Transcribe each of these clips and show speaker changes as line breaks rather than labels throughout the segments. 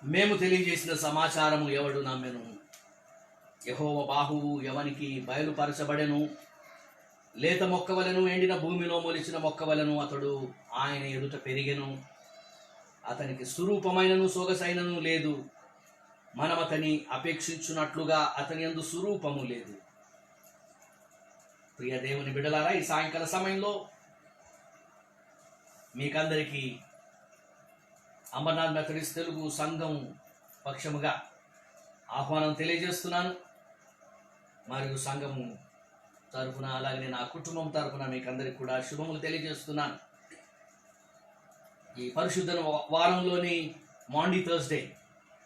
మేము తెలియజేసిన సమాచారము ఎవడు నమ్మెను? యెహోవా బాహువు ఎవనికి బయలుపరచబడెను? లేత మొక్కవలను ఎండిన భూమిలో మొలిచిన మొక్కవలను అతడు ఆయన ఎదుట పెరిగెను. అతనికి స్వరూపమైనను సొగసైనను లేదు. మనం అతని అపేక్షించున్నట్లుగా అతని యందు స్వరూపము లేదు. ప్రియ దేవుని బిడ్డలారా, ఈ సాయంకాల సమయంలో మీకందరికీ అమర్నాథ్ మెథడిస్ట్ తెలుగు సంఘం పక్షముగా ఆహ్వానం తెలియజేస్తున్నాను. మరియు సంఘము తరఫున, అలాగే నా కుటుంబం తరఫున మీకందరికి కూడా శుభములు తెలియజేస్తున్నాను. ఈ పరిశుద్ధ వారంలోని మాండీ థర్స్డే,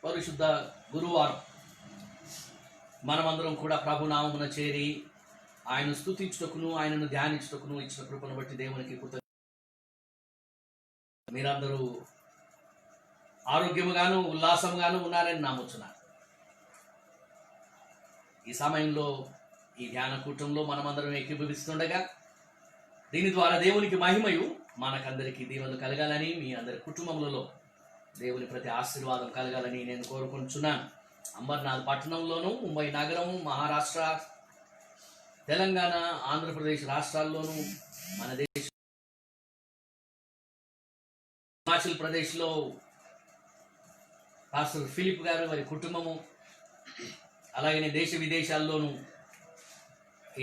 పరిశుద్ధ గురువారం, మనమందరం కూడా ప్రభునామమున చేరి ఆయన స్తుతించుటకును ఆయనను ధ్యానించుటకును ఇచ్చిన కృపను బట్టి దేవునికి కృతజ్ఞతలు. మీరందరూ ఆరోగ్యముగాను ఉల్లాసముగాను ఉన్నారని నమ్ముచున్నాను. ఈ సమయంలో ఈ ధ్యాన కూటంలో మనమందరం ఏకీభవిస్తుండగా దీని ద్వారా దేవునికి మహిమయు మనకందరికీ దీవెనలు కలగాలని, మీ అందరి కుటుంబములలో దేవుని ప్రతి ఆశీర్వాదం కలగాలని నేను కోరుకుంటున్నాను. అంబర్నాథ్ పట్టణంలోను, ముంబై నగరం, మహారాష్ట్ర, తెలంగాణ, ఆంధ్రప్రదేశ్ రాష్ట్రాల్లోనూ, మన దేశం హిమాచల్ ప్రదేశ్లో పాస్టర్ ఫిలిప్ గారు వారి కుటుంబము, అలాగే దేశ విదేశాల్లోనూ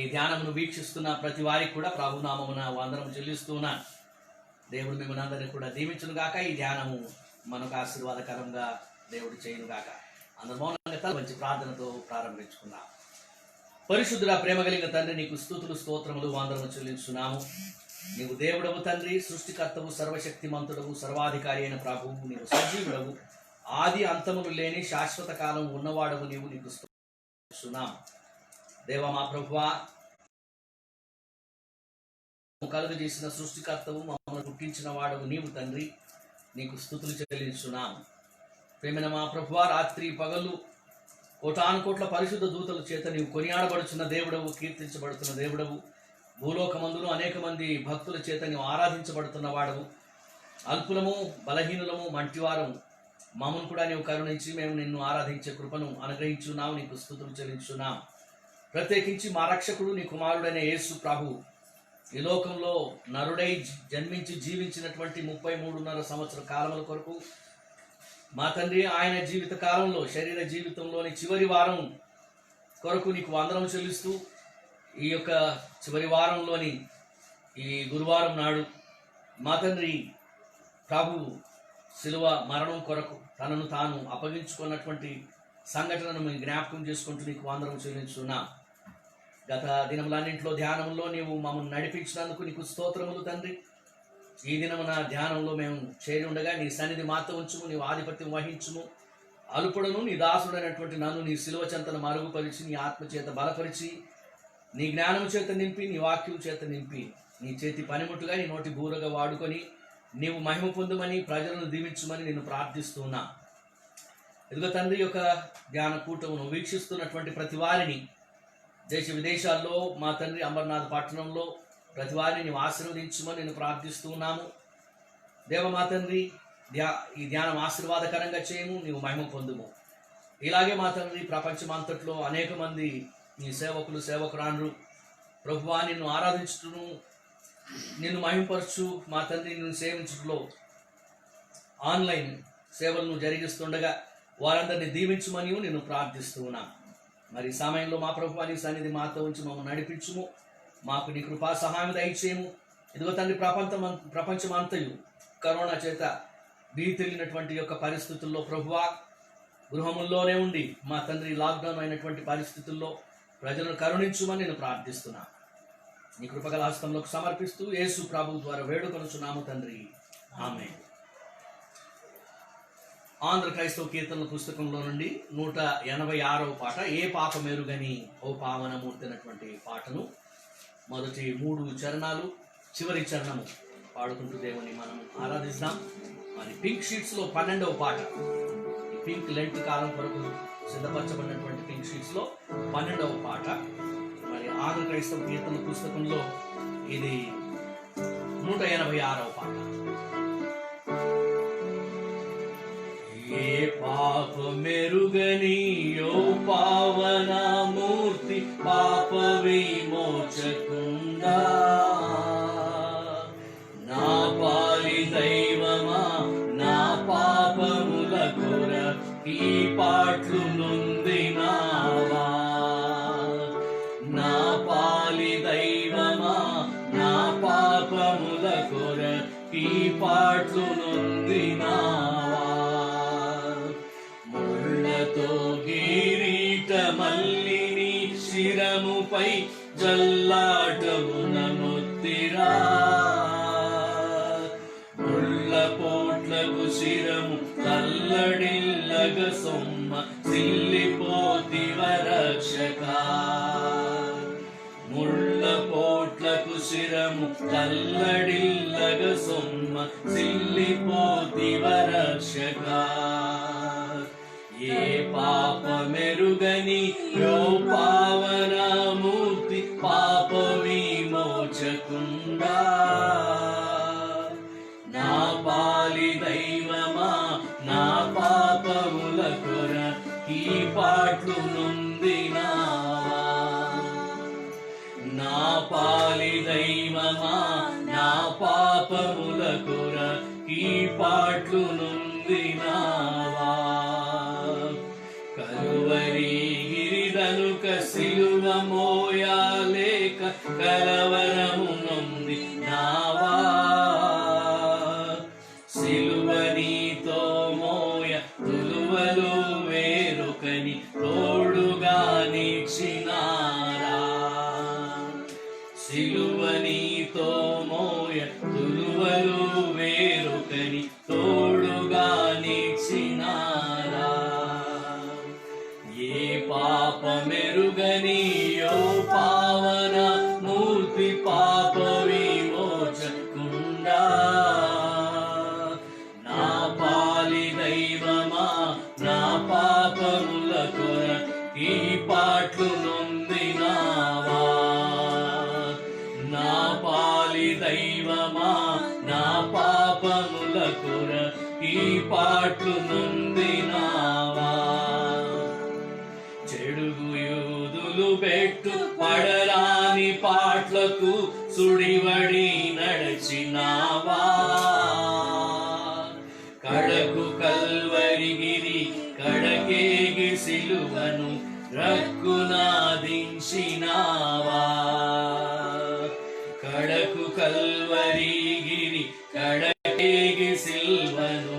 ఈ ధ్యానమును వీక్షిస్తున్న ప్రతి వారికి కూడా ప్రభునామమున వందనము చెల్లిస్తూ ఉన్నాను. దేవుడు మిమ్మల్ని అందరినీ కూడా దీవించును గాక. ఈ ధ్యానము మనకు ఆశీర్వాదకరంగా దేవుడు చేయును గాక. అందరూ మౌనంగా మంచి ప్రార్థనతో ప్రారంభించుకున్నాం. పరిశుద్ధుడా, ప్రేమ కలిగిన తండ్రి, నీకు స్తుతులు స్తోత్రములు వందనము చెల్లించున్నాము. నీవు దేవుడవు తండ్రి, సృష్టికర్తవు, సర్వశక్తిమంతుడవు, సర్వాధికారి అయిన ప్రభువు, నీవు సజీవుడవు, ఆది అంతములు లేని శాశ్వత కాలం ఉన్నవాడవు నీవు. నీకు స్తుతిస్తున్నాము దేవా. మా ప్రభువా, కలుగు చేసిన సృష్టికర్తవు, మమ్మల్ని పుట్టించిన వాడవు నీవు తండ్రి, నీకు స్తుతులు చెల్లించున్నాము. ప్రేమైన మా ప్రభువా, రాత్రి పగలు కోటాను కోట్ల పరిశుద్ధ దూతల చేత నీవు కొనియాడబడుచున్న దేవుడవు, కీర్తించబడుతున్న దేవుడవు. భూలోకమందును అనేక మంది భక్తుల చేత నీవు ఆరాధించబడుతున్న వాడవు. అల్పులము, బలహీనులము, మంటివారము మమ్మను కూడా నీవు కరుణించి మేము నిన్ను ఆరాధించే కృపను అనుగ్రహించున్నావు. నీకు స్తుతులు చెల్లించున్నాం. ప్రత్యేకించి మా రక్షకుడు, నీ కుమారుడైన యేసు ప్రభు ఈ లోకంలో నరుడై జన్మించి జీవించినటువంటి 33.5 సంవత్సర కాలముల కొరకు మా తండ్రి, ఆయన జీవిత కాలంలో, శరీర జీవితంలోని చివరి వారం కొరకు నీకు వందనం చెల్లిస్తూ, ఈ యొక్క చివరి వారంలోని ఈ గురువారం నాడు మా తండ్రి ప్రభు శిలువ మరణం కొరకు తనను తాను అప్పగించుకున్నటువంటి సంఘటనను మేము జ్ఞాపకం చేసుకుంటూ నీకు వందనం చెల్లించున్నాం. గత దినములన్నింటిలో ధ్యానంలో నీవు మమ్మల్ని నడిపించినందుకు నీకు స్తోత్రములు తండ్రి. ఈ దినమున ధ్యానంలో మేము చేరి ఉండగా నీ సన్నిధి మాతో ఉంచుము, నీవు ఆధిపత్యం వహించుము. అల్పుడను నీ దాసుడైనటువంటి నన్ను నీ శిలువ చెంతను మరుగుపరిచి, నీ ఆత్మచేత బలపరిచి, నీ జ్ఞానం చేత నింపి, నీ వాక్యం చేత నింపి, నీ చేతి పనిముట్టుగా, నీ నోటి బూరగా వాడుకొని నీవు మహిమ పొందుమని, ప్రజలను దీవించుమని నేను ప్రార్థిస్తున్నా. ఇదిగో తండ్రి, యొక్క ధ్యాన కూటమును వీక్షిస్తున్నటువంటి ప్రతి వారిని, దేశ విదేశాల్లో మా తండ్రి అమర్నాథ్ పట్టణంలో ప్రతి వారిని నీవు ఆశీర్వదించుమని నేను ప్రార్థిస్తున్నాము. దేవ మా తండ్రి, ఈ ధ్యానం ఆశీర్వాదకరంగా చేయము, నీవు మహిమ పొందుము. ఇలాగే మా తండ్రి, ప్రపంచమంతట్లో అనేక మంది నీ సేవకులు, సేవకురాండ్రు ప్రభువా నిన్ను ఆరాధించుటను, నిన్ను మహిమపరచు మా తండ్రి, నిన్ను సేవించుటలో ఆన్లైన్ సేవలను జరిగిస్తుండగా వారందరినీ దీవించుమని నేను ప్రార్థిస్తూ ఉన్నాను. మరి సమయంలో మా ప్రభువా నీ సన్నిధి మాతో ఉంచి మమ్మల్ని నడిపించుము, మాకు నీ కృపా సహాయం దయచేయము. ఇదిగో తండ్రి, ప్రపంచమంతయు కరోనా చేత భీతిల్లినటువంటి యొక్క పరిస్థితుల్లో ప్రభువా, గృహముల్లోనే ఉండి మా తండ్రి లాక్డౌన్ అయినటువంటి పరిస్థితుల్లో ప్రజలను కరుణించుమని నేను ప్రార్థిస్తున్నాను. నీ కృపగల హస్తంలోకి సమర్పిస్తూ యేసు ప్రభు ద్వారా వేడుకొనుచున్నాము తండ్రి, ఆమేన్. ఆంధ్ర క్రైస్తవ కీర్తనల పుస్తకంలో నుండి 186వ పాట, ఏ పాప మెరుగని ఓ పావనమూర్తి అనేటువంటి పాటను మొదటి 3 చరణాలు, చివరి చరణము పాడుకుంటూ దేవుని మనం ఆరాధిస్తాం. మరి పింక్ షీట్స్లో 12వ పాట, ఈ పింక్ లెంట్ కాలం కొరకు సిద్ధపరచబడినటువంటి పింక్ షీట్స్లో 12వ పాట. మరి ఆంధ్ర క్రైస్తవ కీర్తనల పుస్తకంలో ఇది 186వ పాట. ఏ పా పాప మెరుగని యో పావనమూర్తి పాప విమోచకుండా నా పాలి దైవమా నా పాపముల కొరకి పాట్లు నొందినావా నా పాలి దైవమా నా పాపముల కొరకి పాట్లు నొందినావా ముళ్ళతో కిరీట మల్లిని శిరముపై జల్లాటమున మొత్తిరా ముళ్ళ పోట్లకు శిరము తల్లడిల్లగ సొమ్మ సిల్లిపోతివ రక్షక ముళ్ళ పోట్లకు శిరము తల్లడిల్లగ సొమ్మ సిల్లిపోతివ రక్షక ఏ పాప మెరుగని యో పావనమూర్తి పాప విమోచకుండా నా పాలి దైవమా నా పాపముల కొరకి పాట్లు నొందినావా నా పాలి దైవమా నా పాపముల కొరకి పాట్లు నొందినావా కలువరి గిరిదనుక సిలువ మోయాలేక కలవరము నొందినావా సిలువ నీతో మోయ తులువలు వేరుకని తోడుగా నిచ్చినారా సిలువ నీతో మోయ తులువలు వేరుకని తోడుగా నిచ్చినారా ఏ పాప మెరుగని యో పావన మూర్తి పాప విమోచకుండా నా పాలి దైవమా నా పాపముల కొరకి పాట్లు నొందినావా నా పాలి దైవమా నా పాపముల కొరకి పాట్లు నొందినావా చెడుగు యూదులు పెట్టు పడరాని పాట్లకు సుడివడి నడచినావా కడకు కల్వరిగిరి కడకేగి సిలువను రక్కునాదించినావా కడకు కల్వరిగిరి కడకేగి సిలువను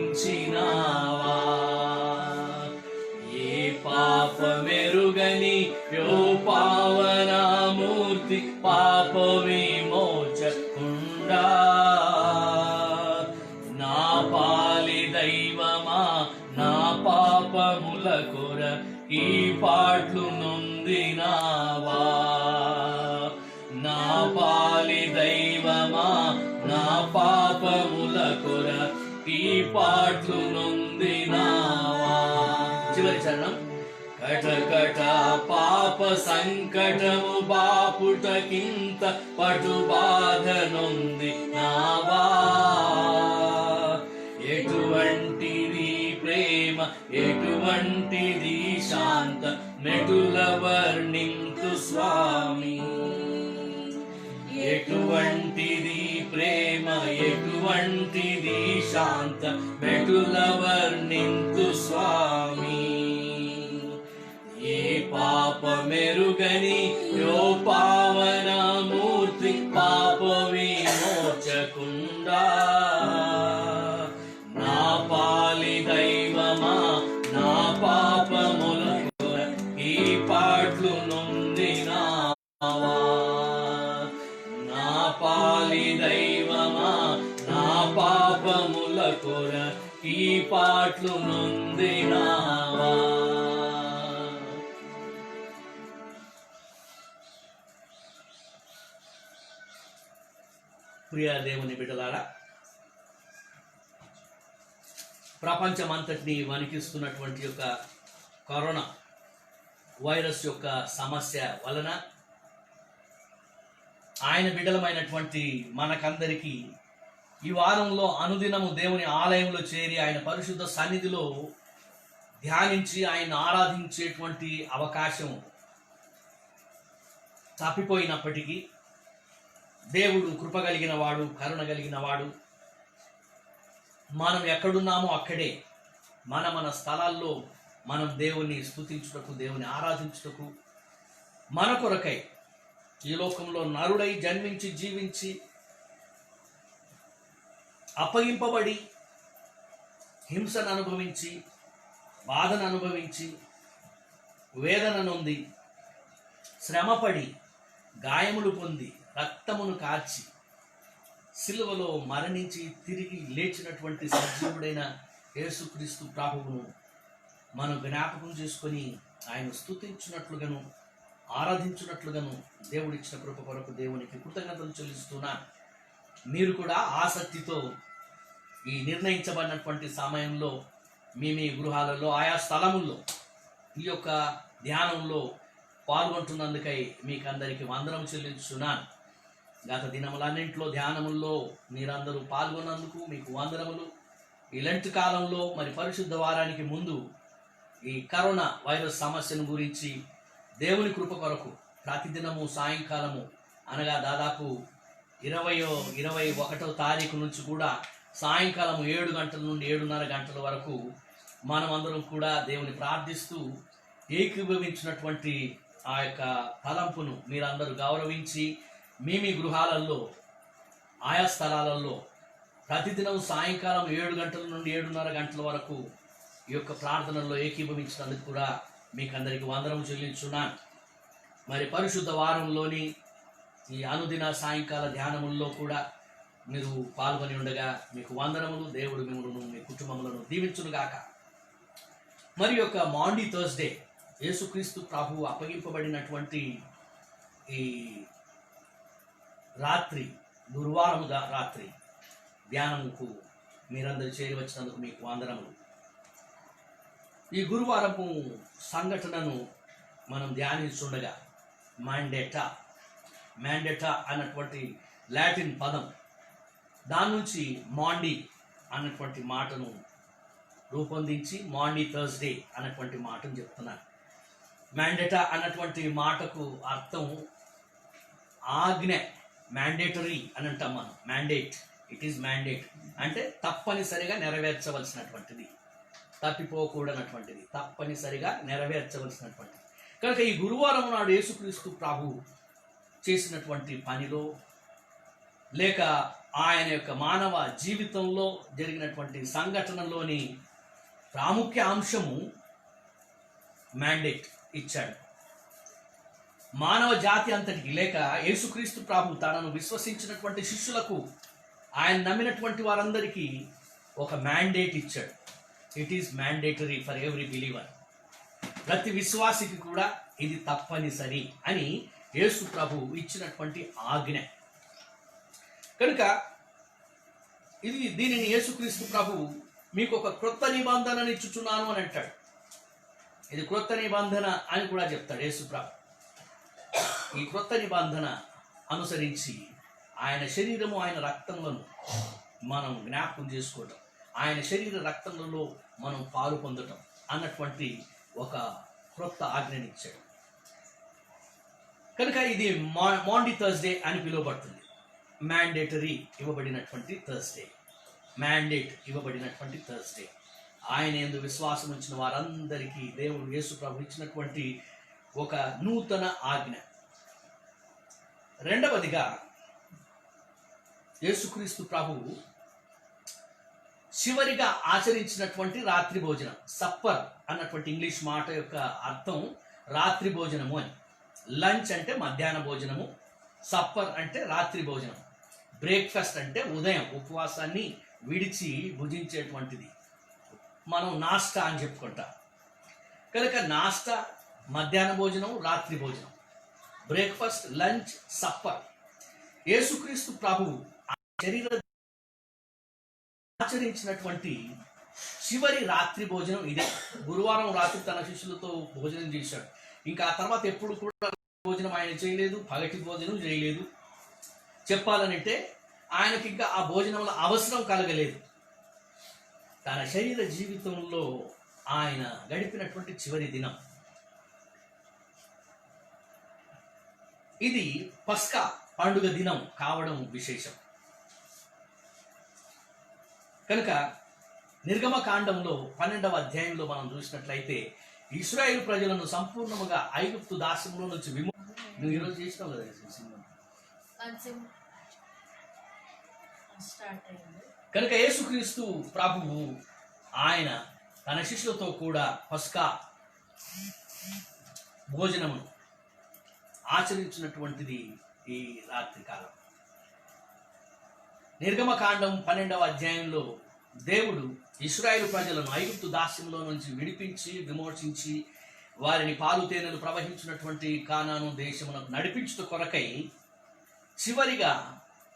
రక్కునాదించినావా ఏ పాప మెరుగని యో పావనమూర్తి పాప విమోచకుండా నా పాలి దైవమా నా పాపముల కొరకి పాట్లు నొందినావా నా పాలి దైవమా నా పాపముల కొరకి పాట్లు నొందినావా చివరి చరణం కటకట పాప సంకటము బాపుటకింత పటు బాధ నొందినావా ఎటువంటిది ప్రేమ ఎటువంటిది శాంత మెటుల వర్ణింతు స్వామి ఎటువంటిది ప్రేమ ఎటువంటిది శాంత మెటుల వర్ణింతు స్వామి ఏ పాప మెరుగని యో పావనమూర్తి పాప విమోచకుండా నా పాలి దైవమా నా పాపముల కొరకి పాట్లు నొందినావా నా పాలి దైవమా నా పాపముల కొరకి పాట్లు నొందినావా ప్రియ దేవుని బిడ్డలారా ప్రపంచమంతటిని వణికిస్తున్నటువంటి యొక్క కరోనా వైరస్ యొక్క సమస్య వలన ఆయన బిడ్డలమైనటువంటి మనకందరికీ ఈ వారంలో అనుదినము దేవుని ఆలయంలో చేరి ఆయన పరిశుద్ధ సన్నిధిలో ధ్యానించి ఆయన ఆరాధించేటువంటి అవకాశం తప్పిపోయినప్పటికీ దేవుడు కృప కలిగిన వాడు, కరుణ కలిగిన వాడు. మనం ఎక్కడున్నామో అక్కడే మన స్థలాల్లో మనం దేవుని స్తుతించుటకు, దేవుని ఆరాధించుటకు, మన కొరకై ఈ లోకంలో నరుడై జన్మించి జీవించి అప్పగింపబడి హింసను అనుభవించి బాధను అనుభవించి వేదన నొంది శ్రమపడి గాయములు పొంది రక్తమును కార్చి సిలువలో మరణించి తిరిగి లేచినటువంటి సజీవుడైన యేసుక్రీస్తు ప్రభువును మనం జ్ఞాపకం చేసుకొని ఆయన స్తుతించినట్లుగాను ఆరాధించినట్లుగాను దేవుడిచ్చిన కృప కొరకు దేవునికి కృతజ్ఞతలు చెల్లిస్తున్నా. మీరు కూడా ఆసక్తితో ఈ నిర్ణయించబడినటువంటి సమయంలో మీ గృహాలలో ఆయా స్థలముల్లో ఈ యొక్క ధ్యానంలో పాల్గొంటున్నందుకై మీకు అందరికీ వందనం చెల్లించున్నాను. గత దినములన్నింటిలో ధ్యానముల్లో మీరందరూ పాల్గొన్నందుకు మీకు వందనములు. ఈ లెంట్ కాలంలో మరి పరిశుద్ధ వారానికి ముందు ఈ కరోనా వైరస్ సమస్యను గురించి దేవుని కృప కొరకు ప్రతిదినము సాయంకాలము అనగా దాదాపు 21వ తారీఖు నుంచి కూడా సాయంకాలం 7 గంటల నుండి 7:30 గంటల వరకు మనమందరం కూడా దేవుని ప్రార్థిస్తూ ఏకీభవించినటువంటి ఆ యొక్క తలంపును మీరందరూ గౌరవించి మీ గృహాలలో ఆయా స్థలాలలో ప్రతిదినం సాయంకాలం 7 గంటల నుండి 7:30 గంటల వరకు ఈ యొక్క ప్రార్థనలో ఏకీభవించినందుకు కూడా మీకు అందరికీ వందనం చెల్లించున్నాను. మరి పరిశుద్ధ వారంలోని ఈ అనుదిన సాయంకాల ధ్యానముల్లో కూడా మీరు పాల్గొని ఉండగా మీకు వందనములు. దేవుడు మిమ్మల్ని మీ కుటుంబములను దీవించునుగాక. మరి యొక్క మాండీ థర్స్డే యేసుక్రీస్తు ప్రభువు అప్పగింపబడినటువంటి ఈ రాత్రి, గురువారం రాత్రి ధ్యానముకు మీరందరూ చేరి వచ్చినందుకు మీకు వందనములు. ఈ గురువారపు సంఘటనను మనం ధ్యానించుండగా మ్యాండేటా అన్నటువంటి లాటిన్ పదం, దాని నుంచి మాండీ అన్నటువంటి మాటను రూపొందించి మాండీ థర్స్డే అన్నటువంటి మాటను చెప్తున్నాను. మ్యాండేటా అన్నటువంటి మాటకు అర్థం ఆజ్ఞ, మ్యాండేటరీ అని అంటాం మనం. మ్యాండేట్, ఇట్ ఈజ్ మ్యాండేట్ అంటే తప్పనిసరిగా నెరవేర్చవలసినటువంటిది, తప్పిపోకూడనటువంటిది, తప్పనిసరిగా నెరవేర్చవలసినటువంటిది. కనుక ఈ గురువారం నాడు యేసుక్రీస్తు ప్రభు చేసినటువంటి పనిలో లేక ఆయన యొక్క మానవ జీవితంలో జరిగినటువంటి సంఘటనలోని ప్రాముఖ్య అంశము మ్యాండేట్ ఇచ్చాడు. మానవ జాతి అంతటికి లేక యేసుక్రీస్తు ప్రభు తనను విశ్వసించినటువంటి శిష్యులకు, ఆయన నమ్మినటువంటి వారందరికీ ఒక మ్యాండేట్ ఇచ్చాడు. It is mandatory for every believer. ప్రతి విశ్వాసికి కూడా ఇది తప్పనిసరి అని యేసు ప్రభు ఇచ్చినటువంటి ఆజ్ఞ. కనుక దీనిని యేసుక్రీస్తు ప్రభు మీకు ఒక క్రొత్త నిబంధనను ఇచ్చుచున్నాను అని అంటాడు. ఇది క్రొత్త నిబంధన అని కూడా చెప్తాడు యేసు ప్రభు. ఈ క్రొత్త నిబంధన అనుసరించి ఆయన శరీరము, ఆయన రక్తములను మనం జ్ఞాపకం చేసుకోవటం, ఆయన శరీర రక్తములలో మనం పాలు పొందటం అన్నటువంటి ఒక క్రొత్త ఆజ్ఞని ఇచ్చాడు. కనుక ఇది మాండీ థర్స్డే అని పిలువబడుతుంది. మ్యాండేటరీ ఇవ్వబడినటువంటి థర్స్డే, మ్యాండేట్ ఇవ్వబడినటువంటి థర్స్డే. ఆయన యందు విశ్వాసం ఉంచిన వారందరికీ దేవుడు యేసు ప్రభు ఇచ్చినటువంటి ఒక నూతన ఆజ్ఞ. రెండవదిగా యేసుక్రీస్తు ప్రభువు చివరిగా ఆచరించినటువంటి రాత్రి భోజనం, సప్పర్ అన్నటువంటి ఇంగ్లీష్ మాట యొక్క అర్థం రాత్రి భోజనము అని. లంచ్ అంటే మధ్యాహ్న భోజనము, సప్పర్ అంటే రాత్రి భోజనం, బ్రేక్ఫాస్ట్ అంటే ఉదయం ఉపవాసాన్ని విడిచి భుజించేటువంటిది, మనం నాస్టా అని చెప్పుకుంటాం. కనుక నాస్టా, మధ్యాహ్న భోజనం, రాత్రి భోజనం, బ్రేక్ఫాస్ట్, లంచ్, సప్పర్. యేసుక్రీస్తు ప్రభువు శరీర ఆచరించినటువంటి చివరి రాత్రి భోజనం ఇదే. గురువారం రాత్రి తన శిష్యులతో భోజనం చేశాడు. ఇంకా ఆ తర్వాత ఎప్పుడు కూడా భోజనం ఆయన చేయలేదు, పగటి భోజనం చేయలేదు. చెప్పాలనంటే ఆయనకి ఇంకా ఆ భోజనంలో అవసరం కలగలేదు. తన శరీర జీవితంలో ఆయన గడిపినటువంటి చివరి దినం ఇది. పస్కా పండుగ దినం కావడం విశేషం. కనుక నిర్గమకాండంలో 12వ అధ్యాయంలో మనం చూసినట్లయితే ఇశ్రాయేలు ప్రజలను సంపూర్ణముగా ఐగుప్తు దాస్యంలో నుంచి నువ్వు ఈరోజు చేసినావు కదా సినిమా. కనుక యేసుక్రీస్తు ప్రభువు ఆయన తన శిష్యులతో కూడా పస్కా భోజనమును ఆచరించినటువంటిది ఈ రాత్రి కాలం. నిర్గమకాండం 12వ అధ్యాయంలో దేవుడు ఇశ్రాయేలు ప్రజలను ఐగుప్తు దాస్యంలో నుంచి విడిపించి విమోచించి వారిని పాలు తేనెలు ప్రవహించినటువంటి కానాను దేశమునకు నడిపించుట కొరకై చివరిగా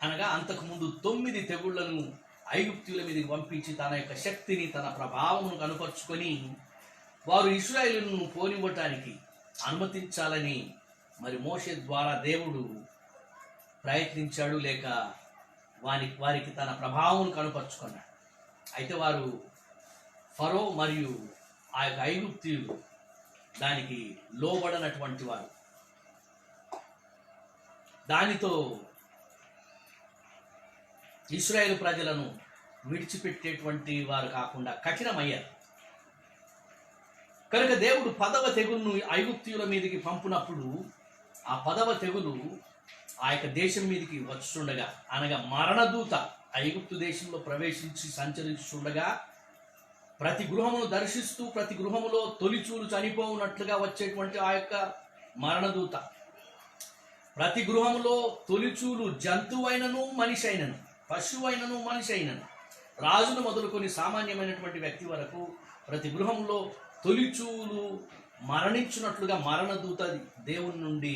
అనగా అంతకుముందు 9 తెగుళ్లను ఐగుప్తుల మీదకి పంపించి తన యొక్క శక్తిని తన ప్రభావమును కనుపరుచుకొని వారు ఇశ్రాయేలును పోనివ్వటానికి అనుమతించాలని మరి మోషే ద్వారా దేవుడు ప్రయత్నించాడు, లేక వారికి తన ప్రభావం కనుపరుచుకున్నాడు. అయితే వారు ఫరో మరియు ఆ యొక్క ఐగుప్తీయులు దానికి లోబడనటువంటి వారు. దానితో ఇశ్రాయేలు ప్రజలను విడిచిపెట్టేటువంటి వారు కాకుండా కఠినమయ్యారు. కనుక దేవుడు 10వ తెగులును ఐగుప్తీయుల మీదకి పంపునప్పుడు ఆ 10వ తెగులు ఆ యొక్క దేశం మీదకి వచ్చుండగా, అనగా మరణదూత ఐగుప్తు దేశంలో ప్రవేశించి సంచరిస్తుండగా ప్రతి గృహమును దర్శిస్తూ ప్రతి గృహములో తొలిచూలు చనిపోవునట్లుగా వచ్చేటువంటి ఆ యొక్క మరణదూత, ప్రతి గృహములో తొలిచూలు జంతువైనను మనిషి అయినను, పశువైనను మనిషి అయినను, రాజును మొదలుకొని సామాన్యమైనటువంటి వ్యక్తి వరకు ప్రతి గృహంలో తొలిచూలు మరణించినట్లుగా మరణదూత దేవుని నుండి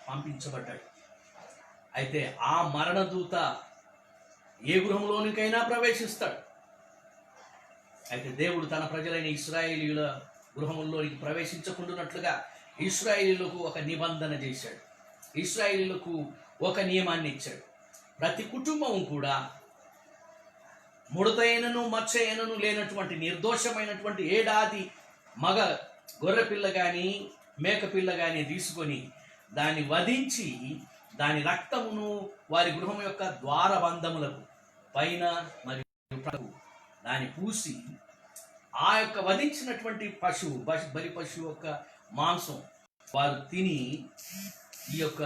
పంపించబడ్డాడు. అయితే ఆ మరణదూత ఏ గృహంలోనికైనా ప్రవేశిస్తాడు. అయితే దేవుడు తన ప్రజలైన ఇశ్రాయేలీయుల గృహముల్లోనికి ప్రవేశించకుండానట్లుగా ఇశ్రాయేలీయులకు ఒక నిబంధన చేశాడు. ఇశ్రాయేలీయులకు ఒక నియమాన్ని ఇచ్చాడు. ప్రతి కుటుంబం కూడా ముడతైనను మచ్చైనను లేనటువంటి నిర్దోషమైనటువంటి ఏడాది మగ గొర్రెపిల్ల కానీ మేకపిల్ల కానీ తీసుకొని దాన్ని వధించి దాని రక్తమును వారి గృహం యొక్క ద్వారబంధములకు పైన మరియు దాన్ని పూసి ఆ యొక్క వధించినటువంటి పశువు బలి పశువు యొక్క మాంసం వారు తిని ఈ యొక్క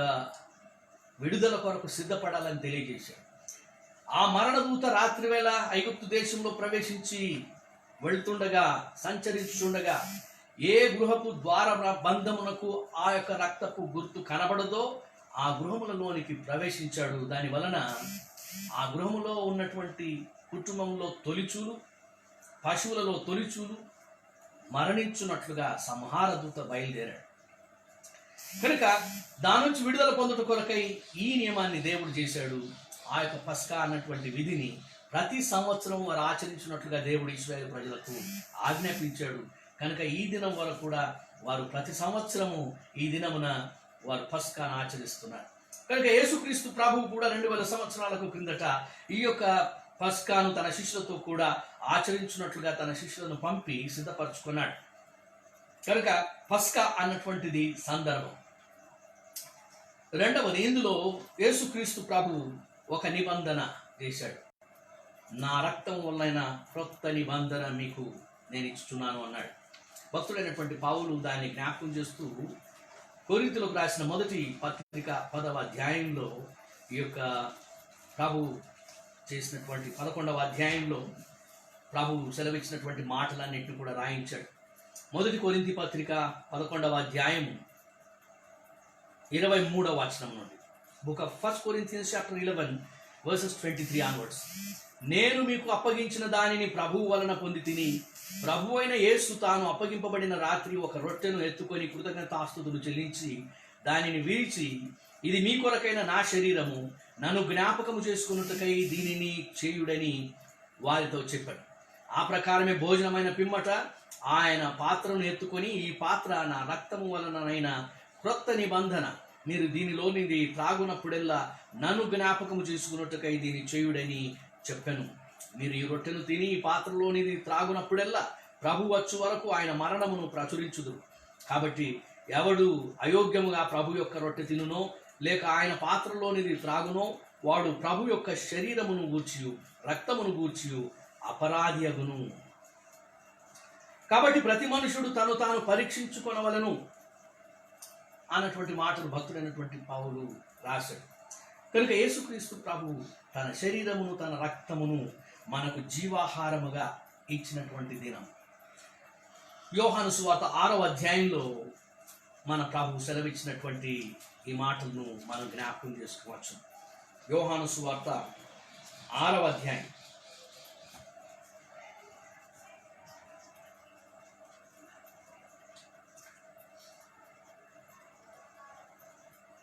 విడుదల కొరకు సిద్ధపడాలని తెలియజేశారు. ఆ మరణదూత రాత్రివేళ ఐగుప్తు దేశంలో ప్రవేశించి వెళ్తుండగా సంచరిస్తుండగా ఏ గృహపు ద్వార బంధమునకు ఆ యొక్క రక్తపు గుర్తు కనబడదో ఆ గృహములలోనికి ప్రవేశించాడు. దాని వలన ఆ గృహములో ఉన్నటువంటి కుటుంబంలో తొలిచూలు, పశువులలో తొలిచూలు మరణించున్నట్లుగా సంహార దూత బయలుదేరాడు. కనుక దాని నుంచి విడుదల పొందుట కొరకై ఈ నియమాన్ని దేవుడు చేశాడు. ఆ యొక్క పస్కా అన్నటువంటి విధిని ప్రతి సంవత్సరం వారు ఆచరించినట్లుగా దేవుడు ఇశ్రాయేలు ప్రజలకు ఆజ్ఞాపించాడు. కనుక ఈ దినం వరకు కూడా వారు ప్రతి సంవత్సరము ఈ దినమున వారు పస్కాను ఆచరిస్తున్నారు. కనుక యేసుక్రీస్తు ప్రభువు కూడా 2000 సంవత్సరాలకు క్రిందట ఈ యొక్క పస్కాను తన శిష్యులతో కూడా ఆచరించినట్లుగా తన శిష్యులను పంపి సిద్ధపరచుకున్నాడు. కనుక పస్కా అన్నటువంటిది సందర్భం. రెండవది, ఇందులో యేసుక్రీస్తు ప్రభువు ఒక నిబంధన చేశాడు. నా రక్తం వలన క్రొత్త నిబంధన మీకు నేను ఇస్తున్నాను అన్నాడు. భక్తుడైనటువంటి పౌలు దాన్ని జ్ఞాపకం చేస్తూ కొరింథీయులకు రాసిన మొదటి పత్రిక 10వ అధ్యాయంలో ఈ యొక్క ప్రభు చేసినటువంటి 11వ అధ్యాయంలో ప్రభు సెలవిచ్చినటువంటి మాటలన్నింటినీ కూడా రాయించాడు. మొదటి కొరింథీ పత్రిక 11వ అధ్యాయము 23వ వచనం నుండి, book of 1 Corinthians chapter 11 verses 23 onwards. నేను మీకు అప్పగించిన దానిని ప్రభువు వలన పొంది తిని, ప్రభు అయిన యేసు తాను అప్పగింపబడిన రాత్రి ఒక రొట్టెను ఎత్తుకొని కృతజ్ఞతాస్తుతులు చెల్లించి దానిని విరిచి, ఇది మీ కొరకైన నా శరీరము, నన్ను జ్ఞాపకము చేసుకున్నట్టుకై దీనిని చేయుడని వారితో చెప్పాడు. ఆ ప్రకారమే భోజనమైన పిమ్మట ఆయన పాత్రను ఎత్తుకొని, ఈ పాత్ర నా రక్తము వలననైన క్రొత్త నిబంధన మీరు దీనిలోనిది త్రాగునప్పుడెల్లా నన్ను జ్ఞాపకము చేసుకున్నట్టుకై దీన్ని చేయుడని చెప్పాను. మీరు ఈ రొట్టెను తిని ఈ పాత్రలోనిది త్రాగునప్పుడెల్లా ప్రభు వచ్చు వరకు ఆయన మరణమును ప్రచురించుదురు. కాబట్టి ఎవడు అయోగ్యముగా ప్రభు యొక్క రొట్టె తినునో లేక ఆయన పాత్రలోనిది త్రాగునో వాడు ప్రభు యొక్క శరీరమును గూర్చియు రక్తమును గూర్చియు అపరాధి అగును. కాబట్టి ప్రతి మనుషుడు తను తాను పరీక్షించుకొనవలెను అన్నటువంటి మాటలు భక్తుడైనటువంటి పౌలు రాశాడు. కనుక యేసుక్రీస్తు ప్రభు తన శరీరమును తన రక్తమును మనకు జీవాహారముగా ఇచ్చినటువంటి దినం. యోహాను సువార్త 6వ అధ్యాయంలో మన ప్రభు సెలవిచ్చినటువంటి ఈ మాటలను మనం జ్ఞాపకం చేసుకోవచ్చు. యోహాను సువార్త 6వ అధ్యాయం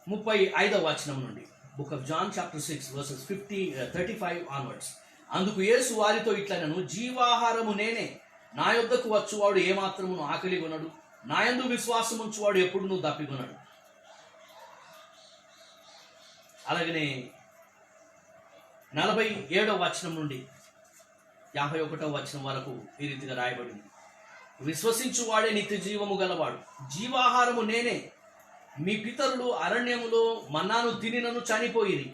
35వ వచనం నుండి, book of John chapter 6 verses 35 onwards. అందుకు యేసు వారితో ఇట్లనెను, జీవాహారము నేనే, నా యొద్దకు వచ్చువాడు ఏమాత్రమును ఆకలి కొనడు, నా యందు విశ్వాసం ఉంచువాడు ఎప్పుడునూ దప్పికొనడు. అలాగనే 47వ వచనం నుండి 51వ వచనం వరకు ఈ రీతిగా రాయబడింది, విశ్వసించువాడే నిత్య జీవము గలవాడు, జీవాహారము నేనే. మీ పితరులు అరణ్యములో మన్నాను తినినను చనిపోయిరి,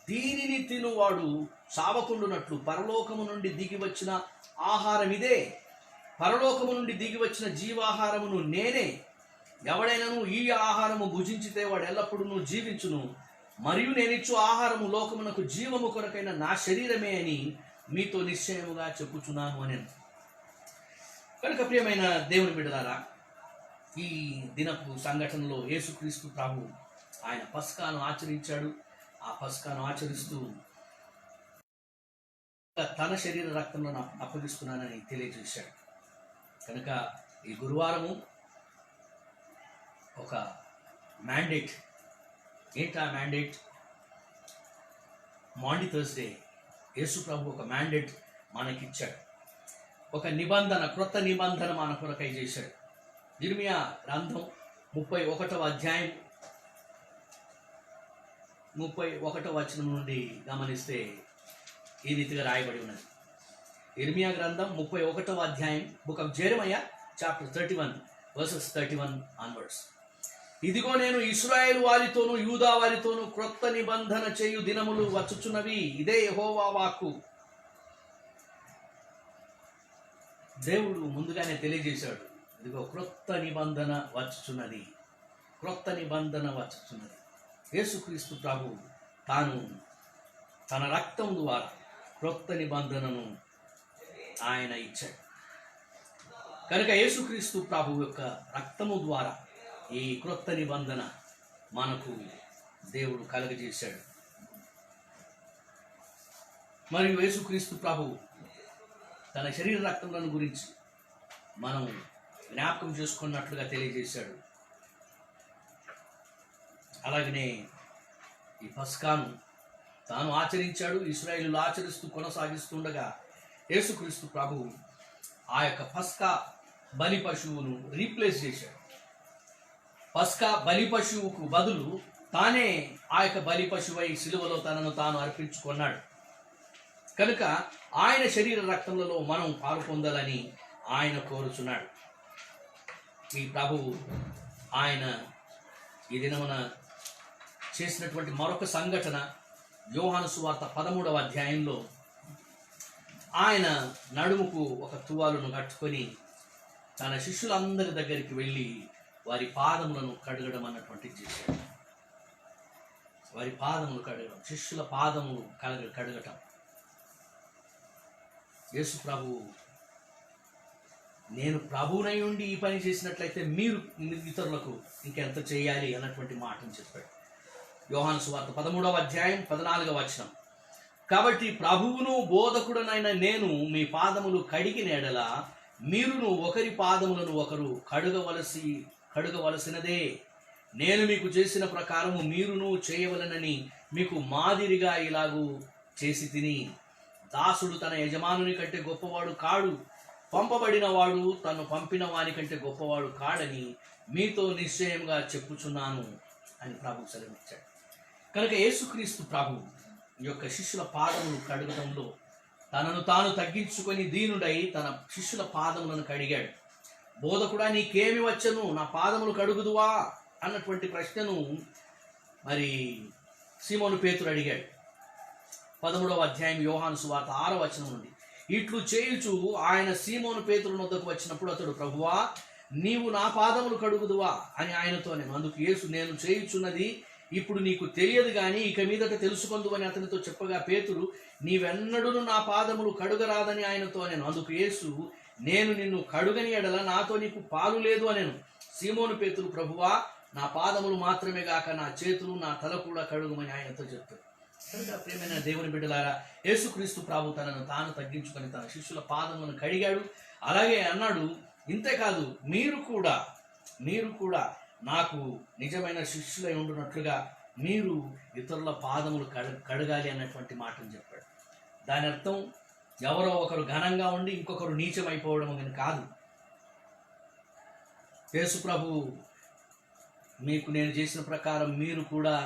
దీనిని తినువాడు సావకుండునట్లు పరలోకము నుండి దిగి వచ్చిన ఆహారం ఇదే, పరలోకము నుండి దిగి వచ్చిన జీవాహారమును నేనే. ఎవడైనను ఈ ఆహారము భుజించితే వాడు ఎల్లప్పుడూ జీవించును, మరియు నేనిచ్చు ఆహారము లోకమునకు జీవము కొరకైన నా శరీరమే అని మీతో నిశ్చయముగా చెప్పుచున్నాను అని. కనుక ప్రియమైన దేవుని బిడ్డలారా, ఈ దినపు సంఘటనలో యేసుక్రీస్తు ప్రభు ఆయన పస్కాను ఆచరించాడు. ఆ పస్కాను ఆచరిస్తూ తన శరీర రక్తంలో అప్పగిస్తున్నానని తెలియజేశాడు. కనుక ఈ గురువారము ఒక మ్యాండేట్. ఏంటి ఆ మ్యాండేట్? మాండి థర్స్డే యేసు ప్రభు ఒక మ్యాండేట్ మనకిచ్చాడు. ఒక నిబంధన, క్రొత్త నిబంధన మన కొరకై చేశాడు. ఇర్మియా గ్రంథం 31వ అధ్యాయం 31వ వచనం నుండి గమనిస్తే ఈ రీతిగా రాయబడి ఉన్నది. ఇర్మియా గ్రంథం 31వ అధ్యాయం, book of Jeremiah chapter 31 verses 31 onwards. ఇదిగో నేను ఇశ్రాయేలు వారితోనూ యూదా వారితోనూ క్రొత్త నిబంధన చేయు దినములు వచ్చుచున్నవి, ఇదే యెహోవా వాక్కు. దేవుడు ముందుగానే తెలియజేశాడు, ఇదిగో క్రొత్త నిబంధన వచ్చుచున్నది, క్రొత్త నిబంధన వచ్చుచున్నది. యేసుక్రీస్తు ప్రభు తాను తన రక్తం ద్వారా క్రొత్త నిబంధనను ఆయన ఇచ్చాడు. కనుక యేసుక్రీస్తు ప్రభు యొక్క రక్తము ద్వారా ఈ క్రొత్త నిబంధన మనకు దేవుడు కలుగజేశాడు. మరియు యేసుక్రీస్తు ప్రభు తన శరీర రక్తములను గురించి మనం జ్ఞాపకం చేసుకున్నట్లుగా తెలియజేశాడు. అలాగనే ఈ పస్కాను తాను ఆచరించాడు. ఇశ్రాయేలులు ఆచరిస్తూ కొనసాగిస్తుండగా యేసుక్రీస్తు ప్రభు ఆ యొక్క పస్కా బలి పశువును రీప్లేస్ చేశాడు. పస్కా బలి పశువుకు బదులు తానే ఆ యొక్క బలి పశువై సిలువలో తనను తాను అర్పించుకున్నాడు. కనుక ఆయన శరీర రక్తములలో మనం పాలు పొందాలని ఆయన కోరుచున్నాడు. ఈ ప్రభువు ఆయన ఈ దినమున చేసినటువంటి మరొక సంఘటన యోహాను సువార్త 13వ అధ్యాయంలో ఆయన నడుముకు ఒక తువాలును కట్టుకొని తన శిష్యులందరి దగ్గరికి వెళ్ళి వారి పాదములను కడగడం అన్నటువంటిది చేశాడు. వారి పాదములు కడగడం, శిష్యుల పాదములు కడగటం. యేసు ప్రభువు, నేను ప్రభువునై ఉండి ఈ పని చేసినట్లయితే మీరు ఇతరులకు ఇంకెంత చేయాలి అన్నటువంటి మాటను చెప్పాడు. యోహాను సువార్త 13వ అధ్యాయం 14వ వచనం. కాబట్టి ప్రభువును బోధకుడనైన నేను మీ పాదములు కడిగిన ఎడల మీరును ఒకరి పాదములను ఒకరు కడుగవలసినదే. నేను మీకు చేసిన ప్రకారము మీరును చేయవలనని మీకు మాదిరిగా ఇలాగూ చేసి తిని. దాసుడు తన యజమానుని కంటే గొప్పవాడు కాడు, పంపబడిన వాడు తను పంపిన వాని కంటే గొప్పవాడు కాడని మీతో నిశ్చయంగా చెప్పుచున్నాను అని ప్రభు సెలవిచ్చాడు. కనుక యేసుక్రీస్తు ప్రభు ఈ యొక్క శిష్యుల పాదములు కడగడంలో తనను తాను తగ్గించుకొని దీనుడై తన శిష్యుల పాదములను కడిగాడు. బోధకుడా, నీకేమి వచ్చను, నా పాదములు కడుగుదువా అన్నటువంటి ప్రశ్నను మరి సీమోను పేతురు అడిగాడు. 13వ అధ్యాయం యోహాను సువార్త 6వ వచనం నుండి. ఇట్లు చేయుచు ఆయన సీమోను పేతురు వద్దకు వచ్చినప్పుడు అతడు, ప్రభువా, నీవు నా పాదములు కడుగుదువా అని ఆయనతో నేను. అందుకు యేసు, నేను చేయుచున్నది ఇప్పుడు నీకు తెలియదు గాని ఇక మీదట తెలుసుకొందు అని అతనితో చెప్పగా, పేతురు, నీవెన్నడూను నా పాదములు కడుగరాదని ఆయనతో నేను. అందుకు యేసు, నేను నిన్ను కడుగని ఎడల నాతో నీకు పాలు లేదు అనెను. సీమోను పేతురు, ప్రభువా, నా పాదములు మాత్రమే గాక నా చేతులు నా తల కూడా కడుగుమని ఆయనతో చెప్పాడు. కనుక ప్రియమైన దేవుని బిడ్డలారా, యేసుక్రీస్తు ప్రభు తనను తాను తగ్గించుకొని తన శిష్యుల పాదములను కడిగాడు. అలాగే అన్నాడు, ఇంతేకాదు మీరు కూడా నాకు నిజమైన శిష్యులై ఉండునట్లుగా మీరు ఇతరుల పాదములు కడగాలి అన్నటువంటి మాటను చెప్పాడు. దాని అర్థం ఎవరో ఒకరు ఘనంగా ఉండి ఇంకొకరు నీచమైపోవడం అని కాదు. యేసు ప్రభు మీకు నేను చేసిన ప్రకారం మీరు కూడా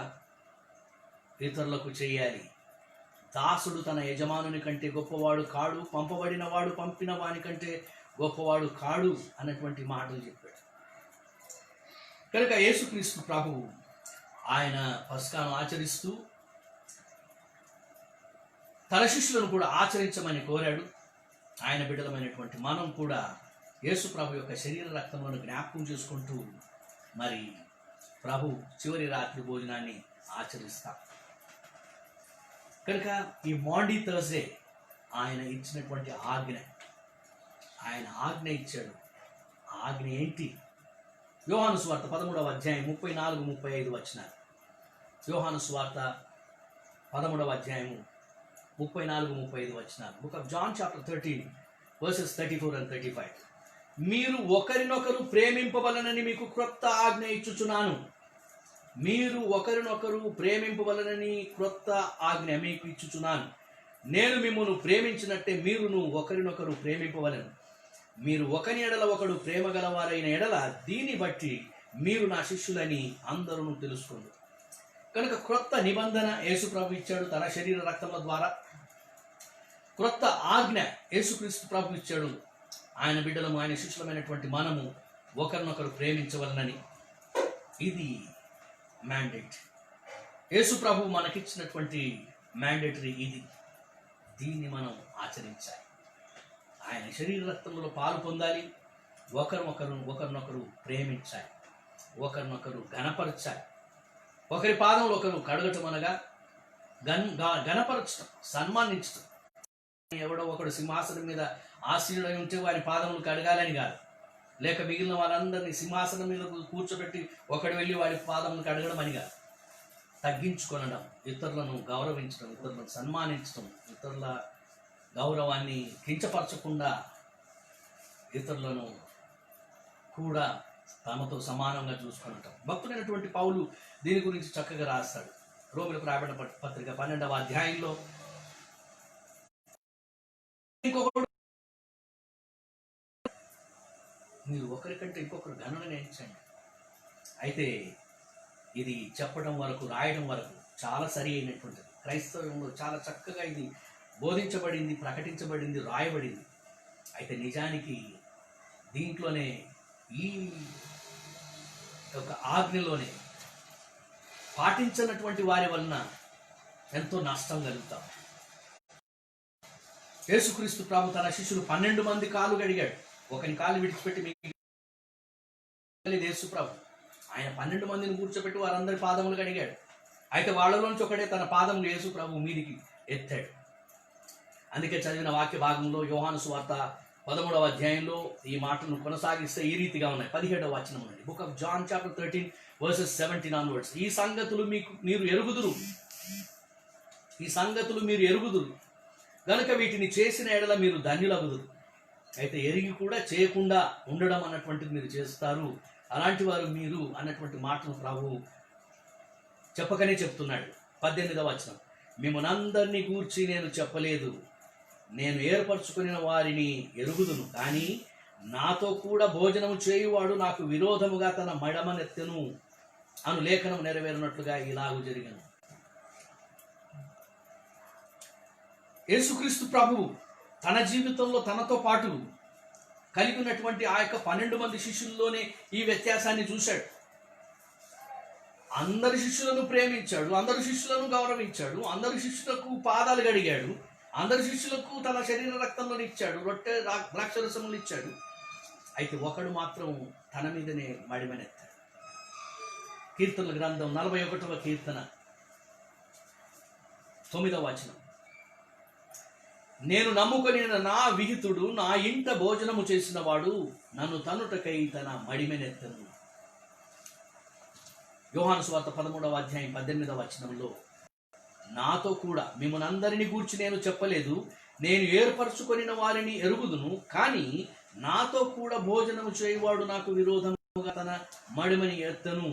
ఇతరులకు చేయాలి. దాసుడు తన యజమానుని కంటే గొప్పవాడు కాడు, పంపబడిన వాడు పంపిన వాని కంటే గొప్పవాడు కాడు అన్నటువంటి మాటలు చెప్పాడు. కనుక యేసుక్రీస్తు ప్రభు ఆయన పస్కాను ఆచరిస్తూ తన శిష్యులను కూడా ఆచరించమని కోరాడు. ఆయన బిడ్డలమైనటువంటి మనం కూడా యేసు ప్రభు యొక్క శరీర రక్తములను జ్ఞాపకం చేసుకుంటూ మరి ప్రభు చివరి రాత్రి భోజనాన్ని ఆచరిస్తాం. కనుక ఈ మాండీ థర్స్డే ఆయన ఇచ్చినటువంటి ఆజ్ఞ, ఆయన ఆజ్ఞ ఇచ్చాడు. ఆజ్ఞ ఏంటి? యోహాను సువార్త 13వ అధ్యాయం 34-35 వచనాలు. యోహాను సువార్త 13వ అధ్యాయం 34-35 వచనాలు. Book of John chapter 13 verses 34 and 35. మీరు ఒకరినొకరు ప్రేమింపవలనని మీకు క్రొత్త ఆజ్ఞ ఇచ్చుచున్నాను. మీరు ఒకరినొకరు ప్రేమింపవలనని క్రొత్త ఆజ్ఞ మీకు ఇచ్చుచున్నాను. నేను మిమ్మును ప్రేమించినట్టే మీరును ఒకరినొకరు ప్రేమింపవలను. మీరు ఒకని ఎడల ఒకడు ప్రేమ గలవారైన ఎడల దీన్ని బట్టి మీరు నా శిష్యులని అందరూ తెలుసుకోండి. కనుక క్రొత్త నిబంధన యేసు ప్రభు ఇచ్చాడు తన శరీర రక్తముల ద్వారా. క్రొత్త ఆజ్ఞ యేసుక్రీస్తు ప్రభు ఇచ్చాడు. ఆయన బిడ్డలము, ఆయన శిష్యులమైనటువంటి మనము ఒకరినొకరు ప్రేమించవలనని. ఇది మ్యాండేట్. యేసు ప్రభు మనకిచ్చినటువంటి మ్యాండేటరీ ఇది. దీన్ని మనం ఆచరించాలి. ఆయన శరీర రక్తంలో పాలు పొందాలి. ఒకరినొకరు ప్రేమించాలి. ఒకరినొకరు ఘనపరచాలి. ఒకరి పాదంలో ఒకరు కడగటం అనగా ఘనపరచడం, సన్మానించడం. ఎవడో ఒకడు సింహాసనం మీద ఆసీనుడై ఉంటే వారి పాదములు కడగాలని కాదు, లేక మిగిలిన వాళ్ళందరినీ సింహాసనం మీద కూర్చోబెట్టి ఒకడు వెళ్ళి వారి పాదములు కడగడం అని కాదు. తగ్గించుకొనడం, ఇతరులను గౌరవించడం, ఇతరులను సన్మానించడం, ఇతరుల గౌరవాన్ని కించపరచకుండా ఇతరులను కూడా తమతో సమానంగా చూసుకుంటాం. భక్తుడైనటువంటి పౌలు దీని గురించి చక్కగా రాస్తాడు. రోమిలకు రాయబడిన పత్రిక 12వ అధ్యాయంలో, ఇంకొకడు మీరు ఒకరికంటే ఇంకొకరు ఘనులను ఎంచండి. అయితే ఇది చెప్పడం వరకు, రాయడం వరకు చాలా సరి అయినటువంటిది. క్రైస్తవంలో చాలా చక్కగా ఇది బోధించబడింది, ప్రకటించబడింది, రాయబడింది. అయితే నిజానికి దీంట్లోనే ఈ యొక్క ఆజ్ఞలోనే పాటించినటువంటి వారి వలన ఎంతో నష్టం కలుగుతాం. యేసుక్రీస్తు ప్రభు తన శిష్యులు 12 మంది కాలు కడిగాడు. ఒకని కాలు విడిచిపెట్టి మీకు యేసు ప్రభు ఆయన 12 మందిని కూర్చోబెట్టి వారందరి పాదములు కడిగాడు. అయితే వాళ్ళలోంచి ఒకడే తన పాదములు యేసు ప్రభు మీదికి ఎత్తాడు. అందుకే చదివిన వాక్య భాగంలో యోహాను సువార్త 13వ అధ్యాయంలో ఈ మాటను కొనసాగిస్తే ఈ రీతిగా ఉన్నాయి. 17వ వచనం ఉన్నది. Book of John chapter 13 verses 17 onwards. ఈ సంగతులు మీరు ఎరుగుదురు గనుక వీటిని చేసిన ఎడల మీరు ధన్యులగుదురు. అయితే ఎరిగి కూడా చేయకుండా ఉండడం అన్నటువంటిది మీరు చేస్తారు, అలాంటి వారు మీరు అన్నటువంటి మాటను ప్రభు చెప్పకనే చెప్తున్నాడు. 18వ వచనం. మిమ్మల్నందరినీ గూర్చి నేను చెప్పలేదు, నేను ఏర్పరచుకున్న వారిని ఎరుగుదును, కానీ నాతో కూడా భోజనము చేయువాడు నాకు విరోధముగా తన మడమనెత్తెను. అను లేఖనం నెరవేరినట్లుగా ఇలాగూ జరిగాను. యేసుక్రీస్తు ప్రభువు తన జీవితంలో తనతో పాటు కలిగి ఉన్నటువంటి ఆ యొక్క 12 మంది శిష్యుల్లోనే ఈ వ్యత్యాసాన్ని చూశాడు. అందరి శిష్యులను ప్రేమించాడు, అందరి శిష్యులను గౌరవించాడు, అందరి శిష్యులకు పాదాలు గడిగాడు, అందరి శిష్యులకు తన శరీర రక్తంలో ఇచ్చాడు, రొట్టె ద్రాక్షరసములు ఇచ్చాడు. అయితే ఒకడు మాత్రం తన మీదనే మడిమనెత్తాడు. కీర్తనల గ్రంథం 41వ కీర్తన 9వ వచనం, నేను నమ్ముకొని నా విహితుడు నా ఇంట భోజనము చేసిన వాడు నన్ను తనుటకై తన మడిమెనెత్తను. యోహాను సువార్త 13వ అధ్యాయం 18వ వచనంలో, నాతో కూడా మిమ్మల్ని అందరినీ గూర్చి నేను చెప్పలేదు, నేను ఏర్పరచుకొనిన వారిని ఎరుగుదును, కానీ నాతో కూడా భోజనము చేయవాడు నాకు విరోధముగా తన మడిమని ఎత్తను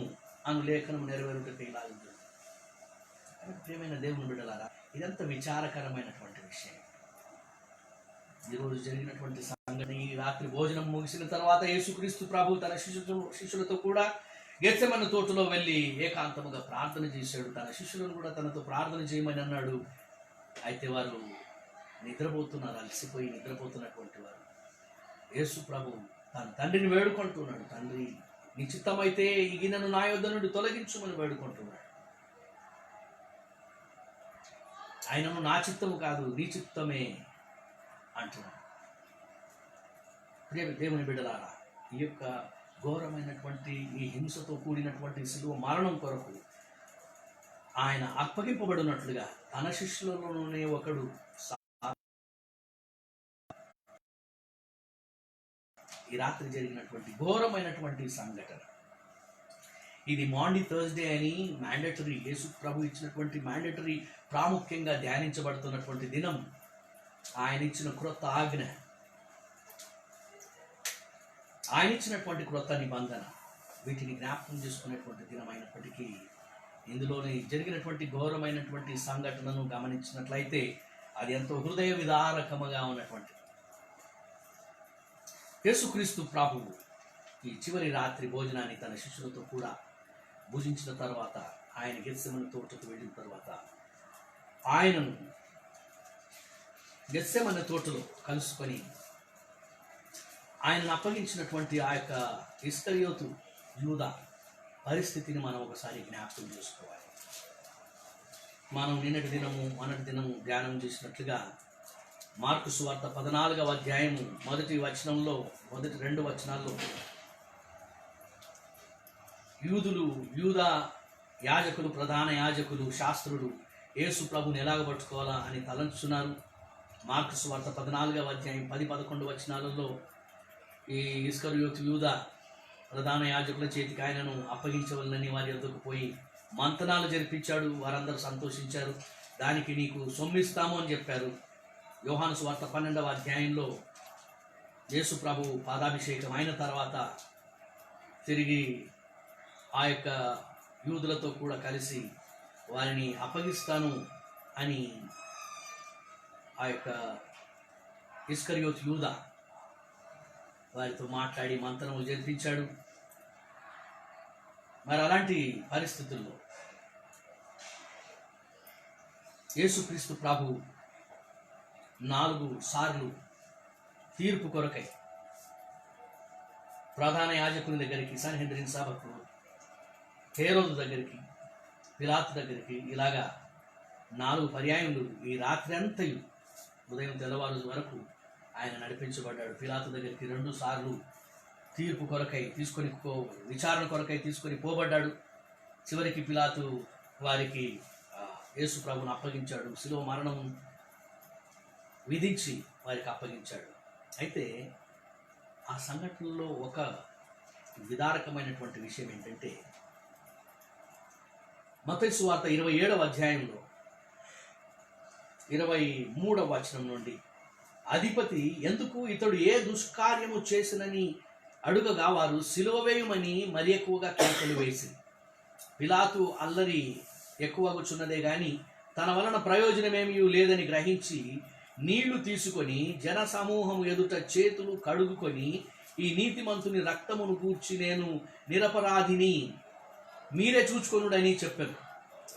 అను లేఖనం నెరవేరుటకై ఇలా ఉంటుంది. ప్రియమైన దేవుని బిడ్డలారా, ఇదంతా విచారకరమైనటువంటి విషయం. ఈరోజు జరిగినటువంటి సంఘటన, ఈ రాత్రి భోజనం ముగిసిన తర్వాత యేసుక్రీస్తు ప్రభు తన శిష్యులతో కూడా గెత్సెమనే తోటలో వెళ్ళి ఏకాంతముగా ప్రార్థన చేశాడు. తన శిష్యులను కూడా తనతో ప్రార్థన చేయమని అన్నాడు. అయితే వారు నిద్రపోతున్నారు, అలసిపోయి నిద్రపోతున్నటువంటి వారు. యేసు ప్రభు తన తండ్రిని వేడుకుంటున్నాడు. తండ్రి, నీ చిత్తమైతే ఈ గిన్నెను నా యొద్ద నుండి తొలగించుమని వేడుకుంటున్నాడు. ఆయనను నా చిత్తము కాదు నీ చిత్తమే అంటున్నాడు. ప్రియ దేవుని బిడ్డలారా, ఈ యొక్క ఘోరమైనటువంటి ఈ హింసతో కూడినటువంటి శిలువ మరణం కొరకు ఆయన అప్పగింపబడినట్లుగా తన శిష్యులలోనే ఒకడు ఈ రాత్రి జరిగినటువంటి ఘోరమైనటువంటి సంఘటన. ఇది మాండీ థర్స్డే అని మ్యాండేటరీ, యేసు ప్రభు ఇచ్చినటువంటి మ్యాండేటరీ ప్రాముఖ్యంగా ధ్యానించబడుతున్నటువంటి దినం. ఆయన ఇచ్చిన క్రొత్త ఆజ్ఞ, ఆయన ఇచ్చినటువంటి క్రొత్త నిబంధన, వీటిని జ్ఞాపకం చేసుకునేటువంటి దినం అయినప్పటికీ ఇందులోని జరిగినటువంటి ఘోరమైనటువంటి సంఘటనను గమనించినట్లయితే అది ఎంతో హృదయ విదారకముగా ఉన్నటువంటి. యేసుక్రీస్తు ప్రభువు ఈ చివరి రాత్రి భోజనాన్ని తన శిష్యులతో కూడా భుజించిన తర్వాత, ఆయన గెత్సెమనే తోటకు వెళ్ళిన తర్వాత ఆయనను గెత్సెమనే తోటలో కలుసుకొని ఆయనను అప్పగించినటువంటి ఆ యొక్క ఇస్కరియోతు యూదా పరిస్థితిని మనం ఒకసారి జ్ఞాపకం చేసుకోవాలి. మనం మొన్నటి దినము ధ్యానం చేసినట్లుగా మార్కు సువార్త 14వ అధ్యాయము మొదటి 2 వచనాల్లో యూదా యాజకులు, ప్రధాన యాజకులు, శాస్త్రులు యేసు ప్రభుని ఎలాగ పట్టుకోవాలా అని తలంచున్నారు. మార్కు సువార్త 14వ అధ్యాయం 10-11 వచనాలలో ఈ ఇస్కరియోతు యూదా ప్రధాన యాజకుల చేతికి ఆయనను అప్పగించవలనని వారి వద్దకు పోయి మంతనాలు జరిపించాడు. వారందరూ సంతోషించారు. దానికి నీకు సొమ్మిస్తాము అని చెప్పారు. యోహాను సువార్త 12వ అధ్యాయంలో యేసు ప్రభు పాదాభిషేకం అయిన తర్వాత తిరిగి ఆ యొక్క యూదులతో కూడా కలిసి వారిని అప్పగిస్తాను అని ఆ యొక్క ఇస్కరియోతు యూదా వారితో మాట్లాడి మంత్రము జరిపించాడు. మరి అలాంటి పరిస్థితుల్లో యేసుక్రీస్తు ప్రభు 4 సార్లు తీర్పు కొరకై ప్రధాన యాజకుని దగ్గరికి, సన్హెద్రిన్ సభకు, హేరోదు దగ్గరికి, పిలాతు దగ్గరికి, ఇలాగా 4 పర్యాయములు ఈ రాత్రి అంతయు ఉదయం తెల్లవారు వరకు ఆయన నడిపించబడ్డాడు. పిలాతు దగ్గరికి 2 సార్లు తీర్పు కొరకై విచారణ కొరకై తీసుకొని పోబడ్డాడు. చివరికి పిలాతు వారికి యేసు ప్రభువును అప్పగించాడు. శిలువ మరణం విధించి వారికి అప్పగించాడు. అయితే ఆ సంఘటనలో ఒక విదారకమైనటువంటి విషయం ఏంటంటే, మత్తయి సువార్త 27వ అధ్యాయంలో 23వ వచనం నుండి, అధిపతి ఎందుకు ఇతడు ఏ దుష్కార్యము చేసినని అడుగగా వారు సిలువ వేయమని మరి ఎక్కువగా కేకలు వేసి, పిలాతు అల్లరి ఎక్కువగుచున్నదే గాని తన వలన ప్రయోజనమేమీ లేదని గ్రహించి నీళ్లు తీసుకొని జన సమూహము ఎదుట చేతులు కడుగుకొని, ఈ నీతిమంతుని రక్తమును గూర్చి నేను నిరపరాధిని, మీరే చూచుకొనుడని చెప్పారు.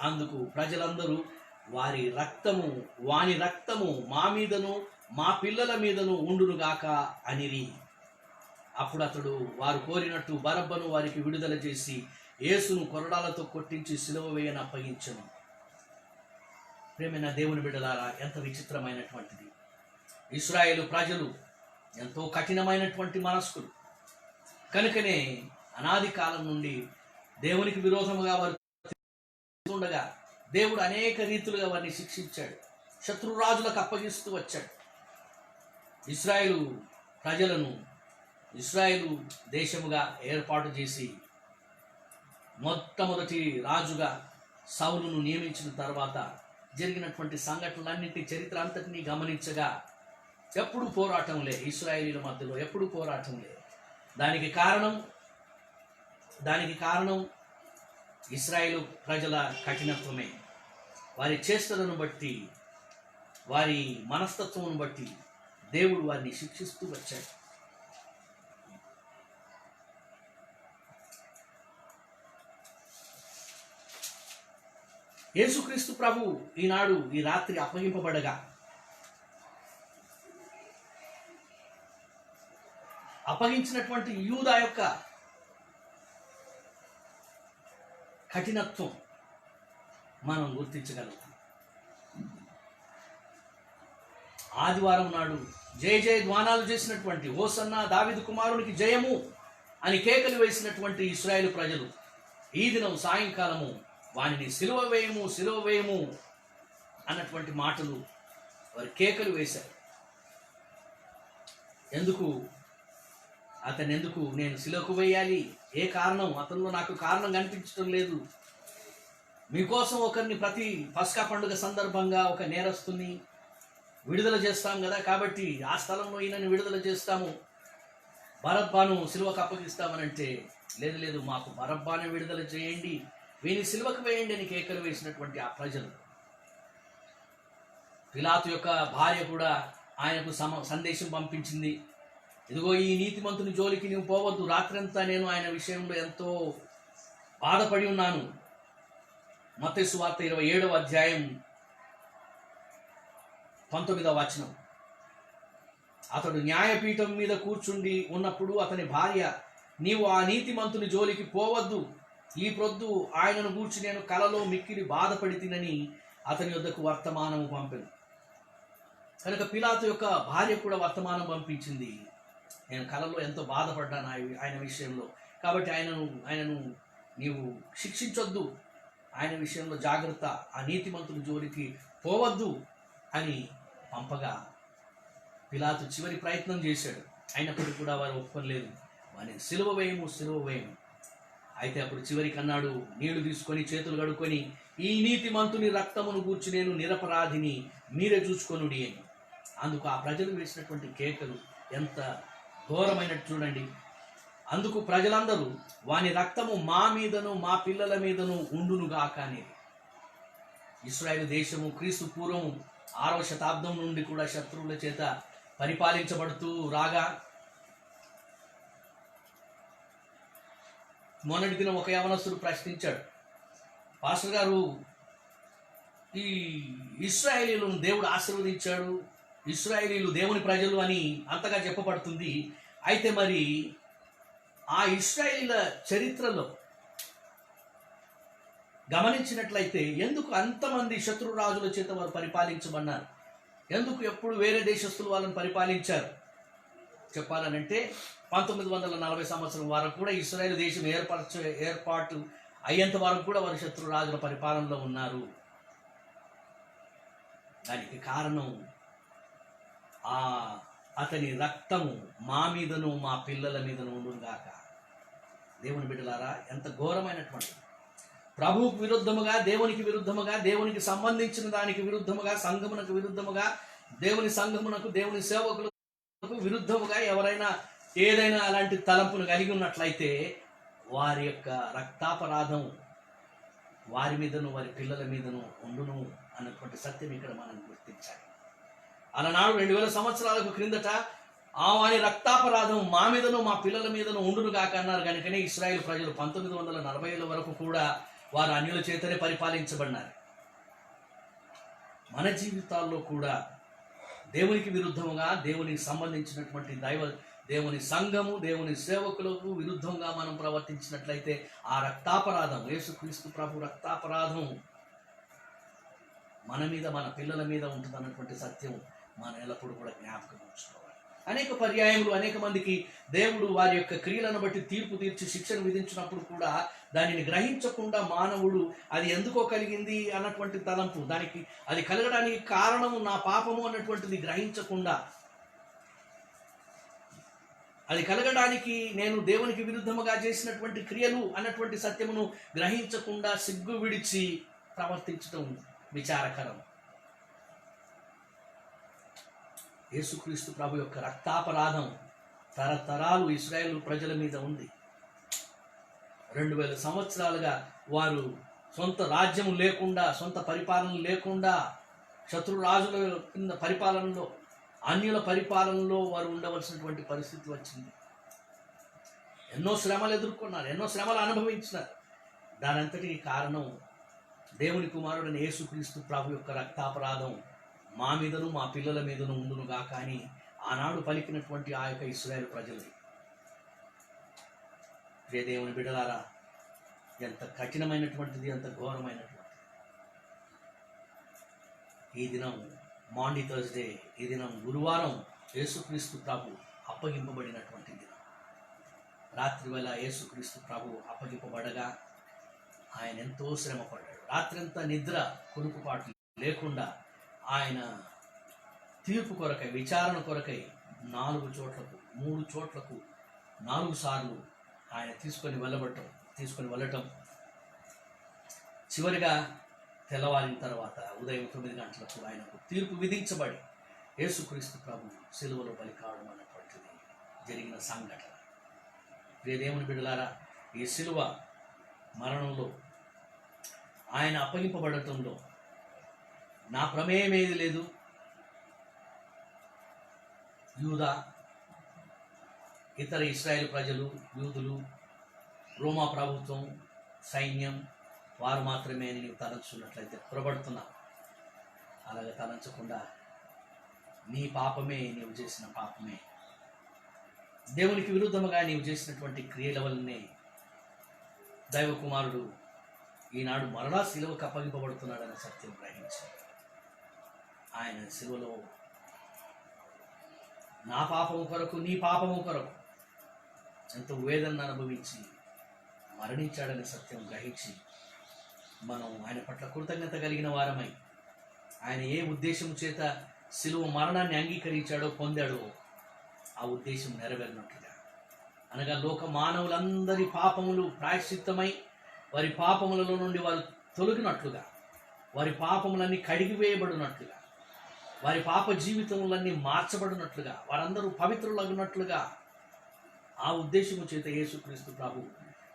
అందుకు ప్రజలందరూ వాని రక్తము మా మీదను మా పిల్లల మీదను ఉండునుగాక అనిరి. అప్పుడు అతడు వారు కోరినట్టు బరబ్బను వారికి విడుదల చేసి యేసును కొరడాలతో కొట్టించి సిలువ వేయని అప్పగించెను. ప్రేమైన దేవుని బిడ్డలారా, ఎంత విచిత్రమైనటువంటిది! ఇశ్రాయేలు ప్రజలు ఎంతో కఠినమైనటువంటి మనస్కులు కనుకనే అనాది కాలం నుండి దేవునికి విరోధముగా వారు ఉండగా దేవుడు అనేక రీతులుగా వారిని శిక్షించాడు, శత్రురాజులకు అప్పగిస్తూ వచ్చాడు. ఇశ్రాయేలు ప్రజలను ఇశ్రాయేలు దేశముగా ఏర్పాటు చేసి మొట్టమొదటి రాజుగా సౌలును నియమించిన తర్వాత జరిగినటువంటి సంఘటనలన్నింటి చరిత్ర అంతటినీ గమనించగా ఎప్పుడు పోరాటంలే, ఇశ్రాయేలీల మధ్యలో ఎప్పుడు పోరాటంలే. దానికి కారణం ఇశ్రాయేలు ప్రజల కఠినత్వమే. వారి చేష్టలను బట్టి, వారి మనస్తత్వం బట్టి దేవుడు వారిని శిక్షిస్తూ వచ్చాడు. యేసుక్రీస్తు ప్రభు ఈనాడు ఈ రాత్రి అప్పగింపబడగా అప్పగించినటువంటి యూదా యొక్క కఠినత్వం మనం గుర్తించగలుగుతాం. ఆదివారం నాడు జయ జయ ధ్వానాలు చేసినటువంటి హోసన్నా దావీదు కుమారునికి జయము అని కేకలు వేసినటువంటి ఇశ్రాయేలు ప్రజలు ఈ దినం సాయంకాలము వానిని సిలువ వేయము అన్నటువంటి మాటలు వారి కేకలు వేశారు. ఎందుకు నేను సిలువకు వేయాలి? ఏ కారణం? అతనిలో నాకు కారణం కనిపించడం లేదు. మీకోసం ఒకరిని ప్రతి పస్కా పండుగ సందర్భంగా ఒక నేరస్తుని విడుదల చేస్తాం కదా, కాబట్టి ఆ స్థలంలో ఈయనని విడుదల చేస్తాము, బరబ్బాను సిలువకు అప్పగిస్తామనంటే లేదు మాకు బరబ్బాను విడుదల చేయండి, వీని సిలువకు వేయండి అని కేకలు వేసినటువంటి ఆ ప్రజలు. పిలాతు యొక్క భార్య కూడా ఆయనకు సందేశం పంపించింది, ఇదిగో ఈ నీతిమంతుని జోలికి నువ్వు పోవద్దు, రాత్రంతా నేను ఆయన విషయంలో ఎంతో బాధపడి ఉన్నాను. మత్తయి సువార్త 27వ అధ్యాయం 19వ వచనం. అతడు న్యాయపీఠం మీద కూర్చుండి ఉన్నప్పుడు అతని భార్య, నీవు ఆ నీతిమంతుని జోలికి పోవద్దు, ఈ ప్రొద్దు ఆయనను గూర్చి నేను కలలో మిక్కిలి బాధపడి తినని అతని వద్దకు వర్తమానము పంపెను. కనుక పిలాతు యొక్క భార్య కూడా వర్తమానం పంపించింది, నేను కలలో ఎంతో బాధపడ్డాను ఆయన విషయంలో, కాబట్టి ఆయనను నీవు శిక్షించొద్దు, ఆయన విషయంలో జాగ్రత్త, ఆ నీతిమంతుని జోలికి పోవద్దు అని పంపగా పిలాతు చివరి ప్రయత్నం చేశాడు. అయినప్పటికీ కూడా వారు ఒప్పుకోలేదు. వారిని సిలువ వేయము. అయితే అప్పుడు చివరికి అన్నాడు, నీళ్లు తీసుకొని చేతులు కడుక్కొని, ఈ నీతిమంతుని రక్తమును గూర్చి నేను నిరపరాధిని, మీరే చూసుకొనుడి అని. అందుకు ఆ ప్రజలు వేసినటువంటి కేకలు ఎంత ఘోరమైనట్టు చూడండి. అందుకు ప్రజలందరూ వాని రక్తము మా మీదను మా పిల్లల మీదను ఉండునుగాక అనేది. ఇశ్రాయేలు దేశము క్రీస్తు పూర్వం 6వ శతాబ్దం నుండి కూడా శత్రువుల చేత పరిపాలించబడుతూ రాగా, మొన్నటి దినం ఒక యవనస్తుడు ప్రశ్నించాడు, పాస్టర్ గారు, ఈ ఇశ్రాయేలీలను దేవుడు ఆశీర్వదించాడు, ఇశ్రాయేలీలు దేవుని ప్రజలు అని అంతగా చెప్పబడుతుంది, అయితే మరి ఆ ఇశ్రాయేలీల చరిత్రలో గమనించినట్లయితే ఎందుకు అంతమంది శత్రురాజుల చేత వారు పరిపాలించబన్నారు? ఎందుకు ఎప్పుడు వేరే దేశస్తులు వాళ్ళని పరిపాలించారు? చెప్పాలనంటే 1940 సంవత్సరం వరకు కూడా ఇశ్రాయేలు దేశం ఏర్పాటు అయ్యేంత వరకు కూడా వారు శత్రురాజుల పరిపాలనలో ఉన్నారు. దానికి కారణం అతని రక్తము మా మీదను మా పిల్లల మీదను ఉండుగాక. దేవుని బిడ్డలారా, ఎంత ఘోరమైనటువంటి, ప్రభువుకు విరుద్ధముగా, దేవునికి విరుద్ధముగా, దేవునికి సంబంధించిన దానికి విరుద్ధముగా, సంఘమునకు విరుద్ధముగా, దేవుని సంఘమునకు, దేవుని సేవకులకు విరుద్ధముగా ఎవరైనా ఏదైనా అలాంటి తలంపును కలిగి ఉన్నట్లయితే వారి యొక్క రక్తాపరాధం వారి మీదను వారి పిల్లల మీదను ఉండును అన్నటువంటి సత్యం ఇక్కడ మనం గుర్తించాలి. అలనాడు 2000 సంవత్సరాలకు క్రిందట వాని రక్తాపరాధం మా మీదను మా పిల్లల మీదను ఉండును గాక అన్నారు. కనుకనే ఇశ్రాయేలు ప్రజలు 1940 వరకు కూడా వారు అన్యుల చేతనే పరిపాలించబడినారు. మన జీవితాల్లో కూడా దేవునికి విరుద్ధముగా, దేవునికి సంబంధించినటువంటి దేవుని సంఘము, దేవుని సేవకులకు విరుద్ధంగా మనం ప్రవర్తించినట్లయితే ఆ రక్తాపరాధం, యేసుక్రీస్తు ప్రభు రక్తాపరాధం మన మీద, మన పిల్లల మీద ఉంటుందన్నటువంటి సత్యం మనం ఎల్లప్పుడూ కూడా జ్ఞాపకం ఉంచుకోవాలి. అనేక పర్యాయములు అనేక మందికి దేవుడు వారి యొక్క క్రియలను బట్టి తీర్పు తీర్చి శిక్షను విధించినప్పుడు కూడా దానిని గ్రహించకుండా మానవుడు అది ఎందుకో కలిగింది అన్నటువంటి తలంపు, దానికి అది కలగడానికి కారణము నా పాపము అన్నటువంటిది గ్రహించకుండా, అది కలగడానికి నేను దేవునికి విరుద్ధముగా చేసినటువంటి క్రియలు అన్నటువంటి సత్యమును గ్రహించకుండా సిగ్గు విడిచి ప్రవర్తించడం విచారకరం. యేసుక్రీస్తు ప్రభు యొక్క రక్తాపరాధం తరతరాలు ఇశ్రాయేలు ప్రజల మీద ఉంది. 2000 సంవత్సరాలుగా వారు సొంత రాజ్యము లేకుండా, సొంత పరిపాలన లేకుండా, శత్రురాజుల కింద పరిపాలనలో, అన్యుల పరిపాలనలో వారు ఉండవలసినటువంటి పరిస్థితి వచ్చింది. ఎన్నో శ్రమలు ఎదుర్కొన్నారు, ఎన్నో శ్రమలు అనుభవించినారు. దానంతటికి కారణం దేవుని కుమారుడైన యేసుక్రీస్తు ప్రభు యొక్క రక్తాపరాధం మా మీదను మా పిల్లల మీదను ఉండునుగా కానీ ఆనాడు పలికినటువంటి ఆ యొక్క ఇశ్రాయేలు ప్రజలది. ప్రియ దేవుని బిడ్డలారా, ఎంత కఠినమైనటువంటిది, ఎంత ఘోరమైనటువంటిది. ఈ దినం మాండీ థర్స్డే, ఈ దినం గురువారం యేసుక్రీస్తు ప్రభు అప్పగింపబడినటువంటి దినం. రాత్రి వేళ యేసుక్రీస్తు ప్రభు అప్పగింపబడగా ఆయన ఎంతో శ్రమపడ్డాడు. రాత్రంతా నిద్ర కొనుకుపాటు లేకుండా ఆయన తీర్పు కొరకై, విచారణ కొరకై 4 చోట్లకు 3 చోట్లకు 4 సార్లు ఆయన తీసుకొని వెళ్ళటం, చివరిగా తెల్లవారిన తర్వాత ఉదయం 9 గంటలకు ఆయనకు తీర్పు విధించబడి యేసుక్రీస్తు ప్రభు సిలువలో బలి కావడం అన్నటువంటిది జరిగిన సంఘటన. ప్రియ దేవుని బిడ్డలారా, ఈ సిలువ మరణంలో ఆయన అప్పగింపబడటంలో నా ప్రమేయం ఏది లేదు. యూదా, ఇతర ఇశ్రాయేల్ ప్రజలు, యూదులు, రోమా ప్రభుత్వం, సైన్యం వారు మాత్రమే అని నీవు తలంచున్నట్లయితే పొరబడుతున్నావు. అలాగే తలంచకుండా నీ పాపమే, నీవు చేసిన పాపమే, దేవునికి విరుద్ధముగా నీవు చేసినటువంటి క్రియల వల్లనే దైవ కుమారుడు ఈనాడు మరలా సిలువకు అప్పగింపబడుతున్నాడనే సత్యం గ్రహించి ఆయన సిలువలో నా పాపము కొరకు, నీ పాపము కొరకు ఎంతో వేదన అనుభవించి మరణించాడనే సత్యం గ్రహించి మనం ఆయన పట్ల కృతజ్ఞత కలిగిన వారమై, ఆయన ఏ ఉద్దేశం చేత సిలువ మరణాన్ని అంగీకరించాడో, పొందాడో ఆ ఉద్దేశం నెరవేరినట్లుగా, అనగా లోక మానవులందరి పాపములు ప్రాయశ్చిత్తమై వారి పాపములలో నుండి వారు తొలగినట్లుగా, వారి పాపములన్నీ కడిగివేయబడినట్లుగా, వారి పాప జీవితములన్నీ మార్చబడినట్లుగా, వారందరూ పవిత్రులగినట్లుగా ఆ ఉద్దేశము చేత యేసుక్రీస్తు ప్రభు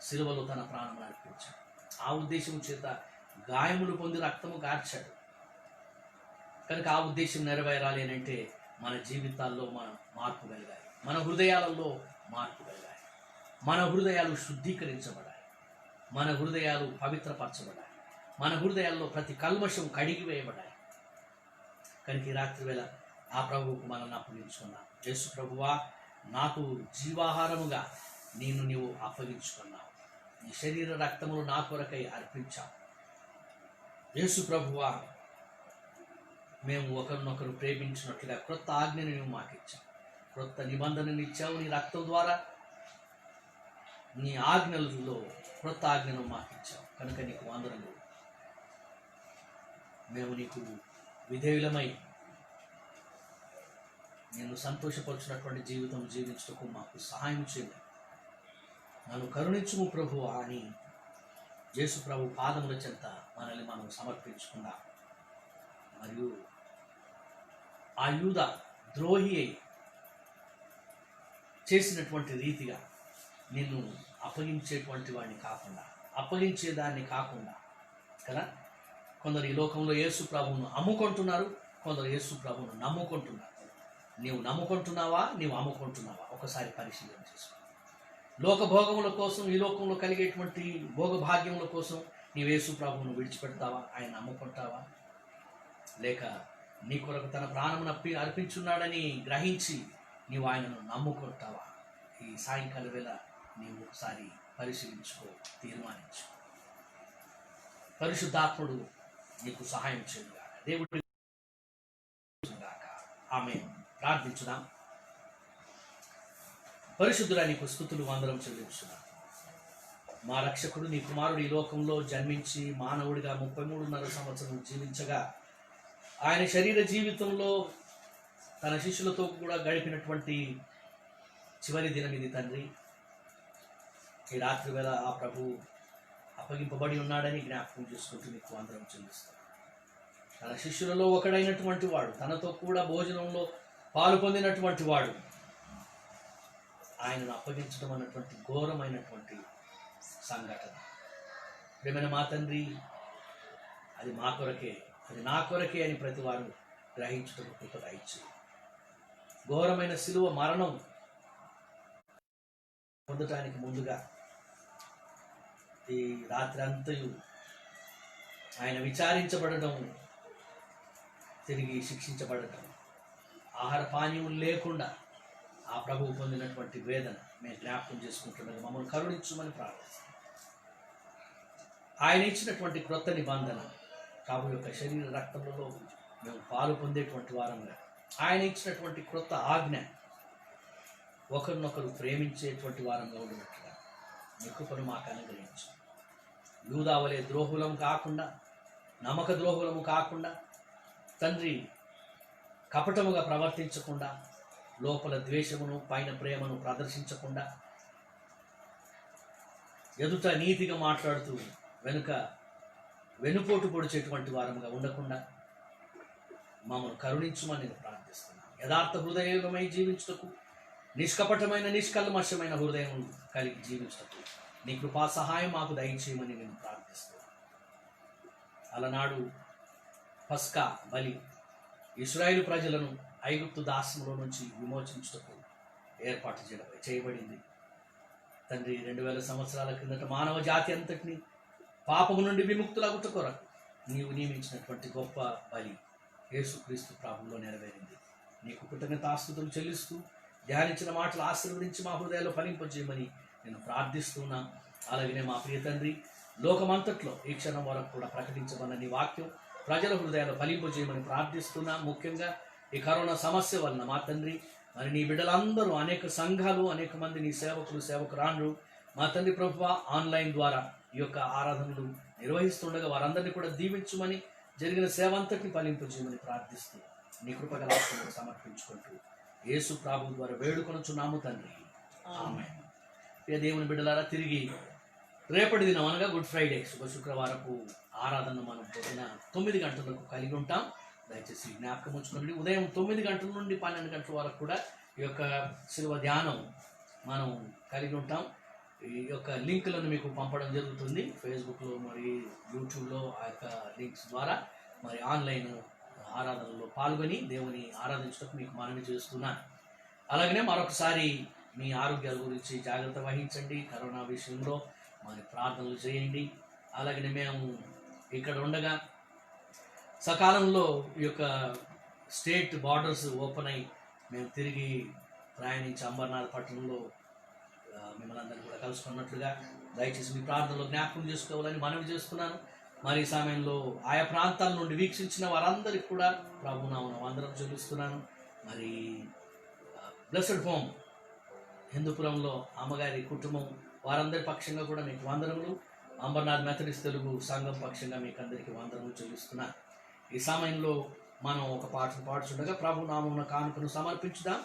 సిలువలో తన ప్రాణం అర్పించాడు. ఆ ఉద్దేశము చేత గాయములు పొంది రక్తము కార్చాడు. కనుక ఆ ఉద్దేశం నెరవేరాలి అని అంటే మన జీవితాల్లో మనం మార్పు కలగాలి, మన హృదయాలలో మార్పు కలగాలి, మన హృదయాలు శుద్ధీకరించబడాలి, మన హృదయాలు పవిత్రపరచబడాలి, మన హృదయాల్లో ప్రతి కల్మషం కడిగివేయబడాలి. కనుక ఈ రాత్రి వేళ ఆ ప్రభువుకు మనల్ని అప్పగించుకున్నాం. యేసు ప్రభువా, నాకు జీవాహారముగా నీవు అప్పగించుకున్నావు, నీ శరీర రక్తములు నా కొరకై అర్పించావు. యేసు ప్రభువా, మేము ఒకరినొకరు ప్రేమించినట్లుగా క్రొత్త ఆజ్ఞను నువ్వు మాకిచ్చావు, క్రొత్త నిబంధనను ఇచ్చావు. నీ రక్తం ద్వారా, నీ ఆజ్ఞలలో క్రొత్త ఆజ్ఞను మాకిచ్చావు. కనుక నీకు వందనములు. మేము నీకు విధేయులమై నేను సంతోషపరుచినటువంటి జీవితం జీవించటకు మాకు సహాయం చేయండి. నన్ను కరుణించుము ప్రభువా అని యేసు ప్రభు పాదముల చెంత మనల్ని మనం సమర్పించుకున్నాం. మరియు ఆ యూద ద్రోహి అయి చేసినటువంటి రీతిగా నిన్ను అప్పగించేటువంటి వాడిని కాకుండా, అప్పగించేదాన్ని కాకుండా కదా, కొందరు ఈ లోకంలో యేసు ప్రభువును అమ్ముకుంటున్నారు, కొందరు యేసు ప్రభువును నమ్ముకుంటున్నారు. నీవు నమ్ముకుంటున్నావా, నీవు అమ్ముకుంటున్నావా? ఒకసారి పరిశీలన చేసుకో. లోక భోగముల కోసం, ఈ లోకంలో కలిగేటువంటి భోగ భాగ్యముల కోసం నీవు యేసు ప్రభువును విడిచిపెడతావా? ఆయన నమ్ముకుంటావా? లేక నీ కొరకు తన ప్రాణమును అర్పించున్నాడని గ్రహించి నీవు ఆయనను నమ్ముకుంటావా? ఈ సాయంకాల వేళ నీవు ఒకసారి పరిశీలించుకో, తీర్మానించు. పరిశుద్ధాత్ముడు నీకు సహాయం చేయగా దేవుడి ఆమె ప్రార్థించుదాం. పరిశుద్ధుడా, నీకు స్తుతులు వందనం చెల్లించుదాం. మా రక్షకుడు నీ కుమారుడు ఈ లోకంలో జన్మించి మానవుడిగా 33.5 సంవత్సరం జీవించగా ఆయన శరీర జీవితంలో తన శిష్యులతో కూడా గడిపినటువంటి చివరి దినం ఇది తండ్రి. ఈ రాత్రి వేళ ఆ ప్రభు అప్పగింపబడి ఉన్నాడని జ్ఞాపకం చేసుకుంటూ నీకు వందనం చెల్లిస్తాను. తన శిష్యులలో ఒకడైనటువంటి వాడు, తనతో కూడా భోజనంలో పాలు పొందినటువంటి వాడు ఆయనను అప్పగించడం అన్నటువంటి ఘోరమైనటువంటి సంఘటన. ప్రేమైన మా తండ్రి, అది మా కొరకే, అది నా కొరకే అని ప్రతి వారు గ్రహించుటకు కృప దయచు. ఘోరమైన శిలువ మరణం పొందటానికి ముందుగా ఈ రాత్రి అంతయు ఆయన విచారించబడటం, తిరిగి శిక్షించబడటం, ఆహార పానీయం లేకుండా ఆ ప్రభువు పొందినటువంటి వేదన మేము జ్ఞాపకం చేసుకుంటున్నది మమ్మల్ని కరుణించుమని ప్రార్థిస్తాం. ఆయన ఇచ్చినటువంటి క్రొత్త నిబంధన, ప్రభు యొక్క శరీర రక్తములలో మేము పాలు పొందేటువంటి వారంగా, ఆయన ఇచ్చినటువంటి క్రొత్త ఆజ్ఞ, ఒకరినొకరు ప్రేమించేటువంటి వారంగా ఉండినట్టుగా నీ కృపను మాకు అనుగ్రహించు. యూదావలే ద్రోహులం కాకుండా, నమ్మక ద్రోహులము కాకుండా తండ్రి, కపటముగా ప్రవర్తించకుండా, లోపల ద్వేషమును పైన ప్రేమను ప్రదర్శించకుండా, ఎదుట నీతిగా మాట్లాడుతూ వెనుపోటు పొడిచేటువంటి వారముగా ఉండకుండా మమ్మల్ని కరుణించుమని నేను ప్రార్థిస్తున్నాను. యథార్థ హృదయమై జీవించుటకు, నిష్కపటమైన నిష్కల్మషమైన హృదయం కలిగి జీవించుటకు నీ కృపా సహాయం మాకు దయచేయమని నేను ప్రార్థిస్తున్నాను. అలనాడు పస్కా బలి ఇశ్రాయేలు ప్రజలను ఐగుప్తు దాస్యంలో నుంచి విమోచించుటకు ఏర్పాటు చేయబడింది తండ్రి. 2000 సంవత్సరాల కిందట మానవ జాతి అంతటిని పాపము నుండి విముక్తులగుట కొరకు నీవు నియమించినటువంటి గొప్ప బలి యేసుక్రీస్తు ప్రభువులో నెరవేరింది. నీకు కృతజ్ఞతాస్తుతులు చెల్లిస్తూ ధ్యానించిన మాటలు ఆశీర్వదించి మా హృదయాల్లో ఫలింపజేయమని నేను ప్రార్థిస్తున్నా. అలాగనే మా ప్రియ తండ్రి, లోకమంతట్లో ఈ క్షణం వరకు కూడా ప్రకటించబడిన నీ వాక్యం ప్రజల హృదయాల్లో ఫలింపజేయమని ప్రార్థిస్తున్నా. ముఖ్యంగా ఈ కరోనా సమస్య వలన మా తండ్రి, మరి నీ బిడ్డలందరూ, అనేక సంఘాలు, అనేక మంది నీ సేవకులు, సేవకురాండ్రు మా తండ్రి ప్రభువా ఆన్లైన్ ద్వారా ఈ యొక్క ఆరాధనలు నిర్వహిస్తుండగా వారందరినీ కూడా దీవించుమని, జరిగిన సేవ అంతటిని ఫలింపజేయమని ప్రార్థిస్తూ నీ కృపగల ఆత్మను సమర్పించుకుంటూ యేసు ప్రభు ద్వారా వేడుకొనుచున్నాము తండ్రి, ఆమేన్. ప్రియ దేవుని బిడ్డలారా, తిరిగి రేపటి దినం అనగా గుడ్ ఫ్రైడే శుక్రవారపు ఆరాధన మనం పొద్దున 9 గంటలకు కలిగి ఉంటాం. దయచేసి జ్ఞాపకం ఉంచుకోండి. ఉదయం 9 గంటల నుండి 12 గంటల వరకు కూడా ఈ యొక్క శిలువ ధ్యానం మనం కలిగి ఉంటాం. ఈ యొక్క లింకులను మీకు పంపడం జరుగుతుంది. ఫేస్బుక్లో మరి యూట్యూబ్లో ఆ యొక్క లింక్స్ ద్వారా మరి ఆన్లైన్ ఆరాధనలో పాల్గొని దేవుని ఆరాధించడానికి మీకు మనవి చేస్తున్నాను. అలాగనే మరొకసారి మీ ఆరోగ్యాల గురించి జాగ్రత్త వహించండి. కరోనా విషయంలో మరి ప్రార్థనలు చేయండి. అలాగనే మేము ఇక్కడ ఉండగా సకాలంలో ఈ యొక్క స్టేట్ బార్డర్స్ ఓపెన్ అయ్యి మేము తిరిగి ప్రయాణించి అంబర్నాథ్ పట్టణంలో మిమ్మల్ని అందరినీ కూడా కలుసుకున్నట్లుగా దయచేసి మీ ప్రార్థనలో జ్ఞాపకం చేసుకోవాలని మనవి చేస్తున్నాను. మరి ఈ సమయంలో ఆయా ప్రాంతాల నుండి వీక్షించిన వారందరికీ కూడా ప్రభునామమున వందనం చెల్లిస్తున్నాను. మరి బ్లెస్డ్ హోమ్ హిందూపురంలో అమ్మగారి కుటుంబం వారందరి పక్షంగా కూడా మీకు వందనములు. అంబర్నాథ్ మెథడిస్ట్ తెలుగు సంఘం పక్షంగా మీకు అందరికీ వందనములు చెల్లిస్తున్నాను. ఈ సమయంలో మనం ఒక పాటను పాడుచుండగా ప్రభునామమున కానుకను సమర్పించుదాం.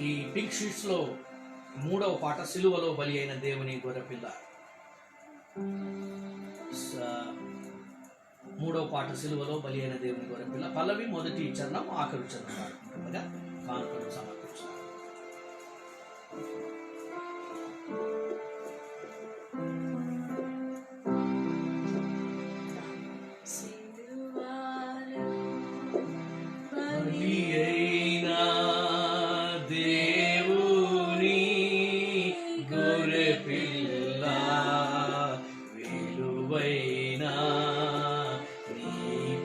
ఈ పింక్ షీట్స్లో 3వ పాట సిలువలో బలి అయిన దేవుని గొర్రెపిల్ల. మూడో పాట సిలువలో బలి అయిన దేవుని గొర్రెపిల్ల. పల్లవి మొదటి చరణం, ఆఖరి చరణం పాడుకుంటుండగా కానుకలు సమర్పించుతాం. బలి అయిన దేవుని గొర్రెపిల్ల, విలువైన నీ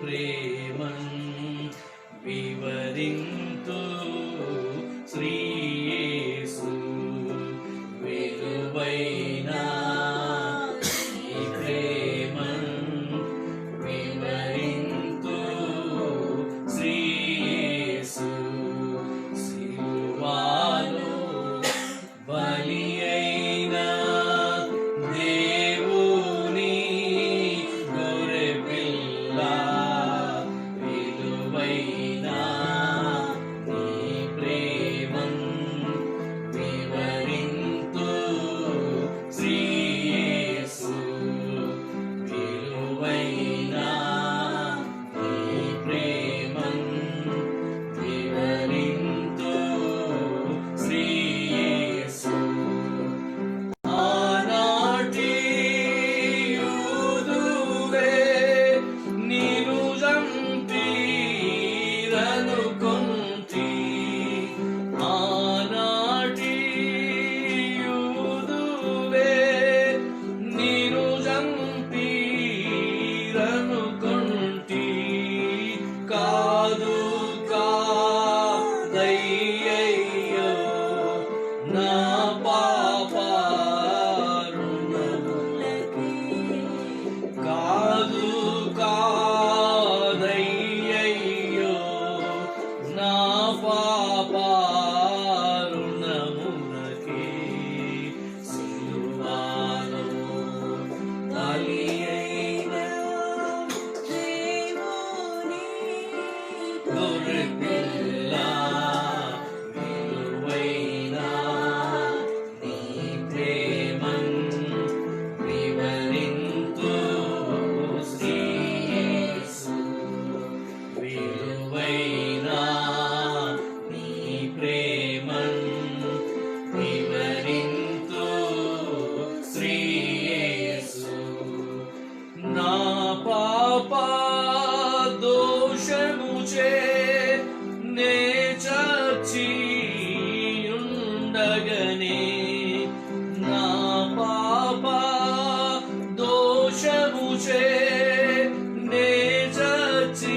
ప్రేమన్ వివరింతు శ్రీ యేసు. విలువైన నీ ప్రేమన్ వివరింతు శ్రీ యేసు. సిలువలో బలి అయిన దేవుని గొర్రెపిల్ల, విలువైన నీ ప్రేమన్ వివరింతు శ్రీ యేసు. విలువైన నీ ప్రేమన్ వివరింతు శ్రీ యేసు. ఆనాటి యూదువే నిన్ను చంపిరనుకొంటి. ఆనాటి యూదువే నిన్ను చంపిరనుకొంటి. కాదు కాదయ్యయ్యో నా పాపరుణములకి. కాదు కాదయ్యయ్యో నా పాపరుణములకి. సిలువలో బలి అయిన గొర్రెపిల్ల, విలువైన నీ ప్రేమన్ వివరింతు శ్రీ యేసు. విలువైన నీ ప్రేమన్ వివరింతు శ్రీ యేసు. నా పాప దోషముచే నే చచ్చియుండగనే. నా పాప దోషముచే నే చచ్చియుండగనే.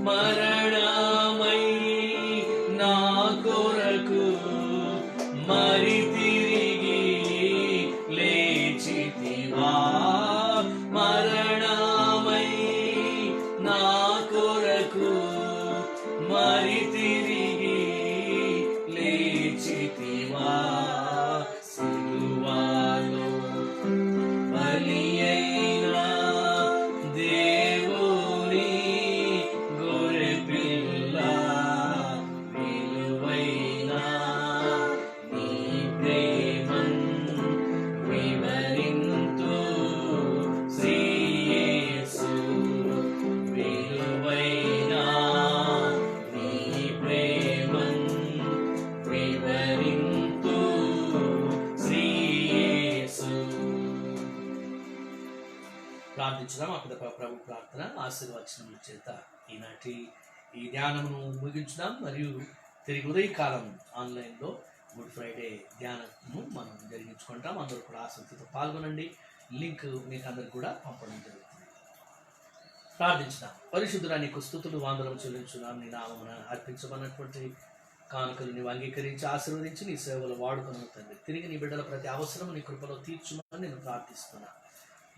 మరణమై నా కొరకు మరి తిరిగి లేచితివా. మరణమై నా కొరకు మరి తిరిగి లేచితివా. సిలువలో బలి అయిన దేవుని గొర్రెపిల్ల, విలువైన నీ ప్రేమన్ వివరింతు శ్రీ యేసు. విలువైన నీ ప్రేమన్ వివరింతు శ్రీ యేసు. ప్రార్థించుదాం. అక్కడ ప్రభు ప్రార్థన ఆశీర్వచనముల చేత ఈనాటి ఈ ధ్యానమును ముగించుదాం. మరియు తిరిగి ఉదయకాలం ఆన్లైన్లో గుడ్ ఫ్రైడే ధ్యానము మనం జరిగించుకుంటాం. అందరూ కూడా ఆసక్తితో పాల్గొనండి. లింక్ మీకు అందరికి కూడా పంపడం జరుగుతుంది. ప్రార్థించుదాం. పరిశుద్ధుడా, నీకు స్తుతులు వందనం చెల్లించున్నాం. నీ నామమున అర్పించమన్నటువంటి కానుకలు నీవు అంగీకరించి ఆశీర్వదించి నీ సేవలు వాడుకున్న తండ్రి, తిరిగి నీ బిడ్డల ప్రతి అవసరము నీ కృపలో తీర్చుమని నేను ప్రార్థిస్తున్నా.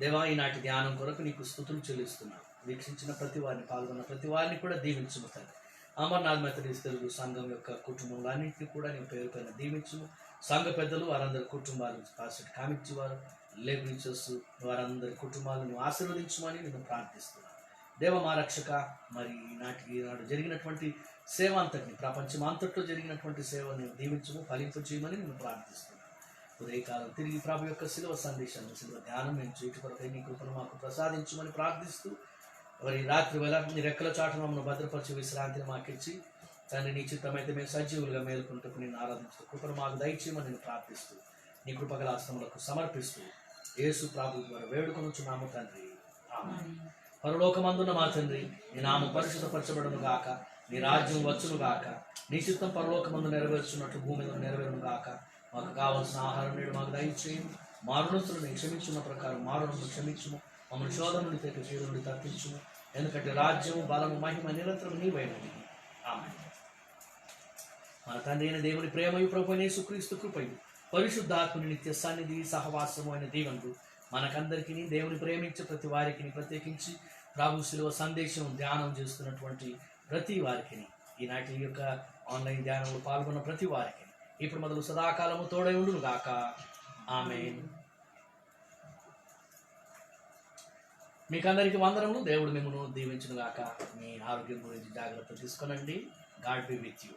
దేవా, ఈనాటి ధ్యానం కొరకు నీకు స్తుతులు చెల్లిస్తున్నాను. వీక్షించిన ప్రతి వారిని, పాల్గొన్న ప్రతి వారిని కూడా దీవించుము తండ్రి. అమర్నాథ్ మెథడిస్ట్ తెలుగు సంఘం యొక్క కుటుంబంలన్నింటినీ కూడా నీ పేరు పైన దీవించుము. సంఘ పెద్దలు వారందరి కుటుంబాలు కాసేపు కామించి వారు లేఖించు వారందరి కుటుంబాలను ఆశీర్వదించమని నేను ప్రార్థిస్తున్నాను. దేవ మా రక్షక, మరి ఈనాడు జరిగినటువంటి సేవ అంతటిని, ప్రపంచం అంతట్లో జరిగినటువంటి సేవని దీవించము, ఫలింపు చేయమని నేను ప్రార్థిస్తున్నాను. ఉదయకాలం తిరిగి ప్రభు యొక్క శిలువ సందేశాన్ని శిలువ ధ్యానం మేము చేటు కొరకై నీ కృపను మాకు ప్రసాదించమని ప్రార్థిస్తూ మరి రాత్రి వేళ నీ రెక్కల చాటును మమ్మల్ని భద్రపరిచి విశ్రాంతిని మాకిచ్చి తండ్రి నీ చిత్తమైతే మేము సజీవులుగా మేలుకుంటూ నేను ఆరాధిస్తూ కృపను మాకు దయచేయమని నేను ప్రార్థిస్తూ నీ కృపగల హస్తములకు సమర్పిస్తూ యేసు ప్రభు ద్వారా వేడుకొనుచున్నాము తండ్రి. ఆమేన్. పరలోకమందున్న మా తండ్రి, నీ నామం పరిశుద్ధపరచబడును గాక, నీ రాజ్యం వచ్చును గాక, నీ చిత్తం పరలోకమందు నెరవేర్చున్నట్లు భూమి మీద నెరవేరును గాక. మాకు కావాల్సిన ఆహారం నేడు మాకు దయచేయము, మా రుణస్తులను క్షమించున్న ప్రకారం మా రుణమును క్షమించుము, మమ్మల్ని శోధన నుండి కీడు నుండి తప్పించుము, ఎందుకంటే రాజ్యము బలము మహిమ నిరంతరం నీవైనవి. ఆమేన్. మన తండ్రి అయిన దేవుని ప్రేమయు ప్రభువైన యేసుక్రీస్తు కృపయు పరిశుద్ధాత్మని నిత్య సన్నిధి సహవాసము అయిన దీవెనలు మనకందరికీ, దేవుని ప్రేమించే ప్రతి వారికి, ప్రత్యేకించి ప్రభు శిలువ సందేశం ధ్యానం చేస్తున్నటువంటి ప్రతి వారికి, ఈనాటి యొక్క ఆన్లైన్ ధ్యానంలో పాల్గొన్న ప్రతి వారికి ఇప్పుడు మొదలు సదాకాలము తోడై ఉండును గాక. ఆమేన్. మీకందరికీ వందనములు. దేవుడు మిమ్మల్ని దీవించును గాక. మీ ఆరోగ్యం గురించి జాగ్రత్త తీసుకొనండి. God be with you.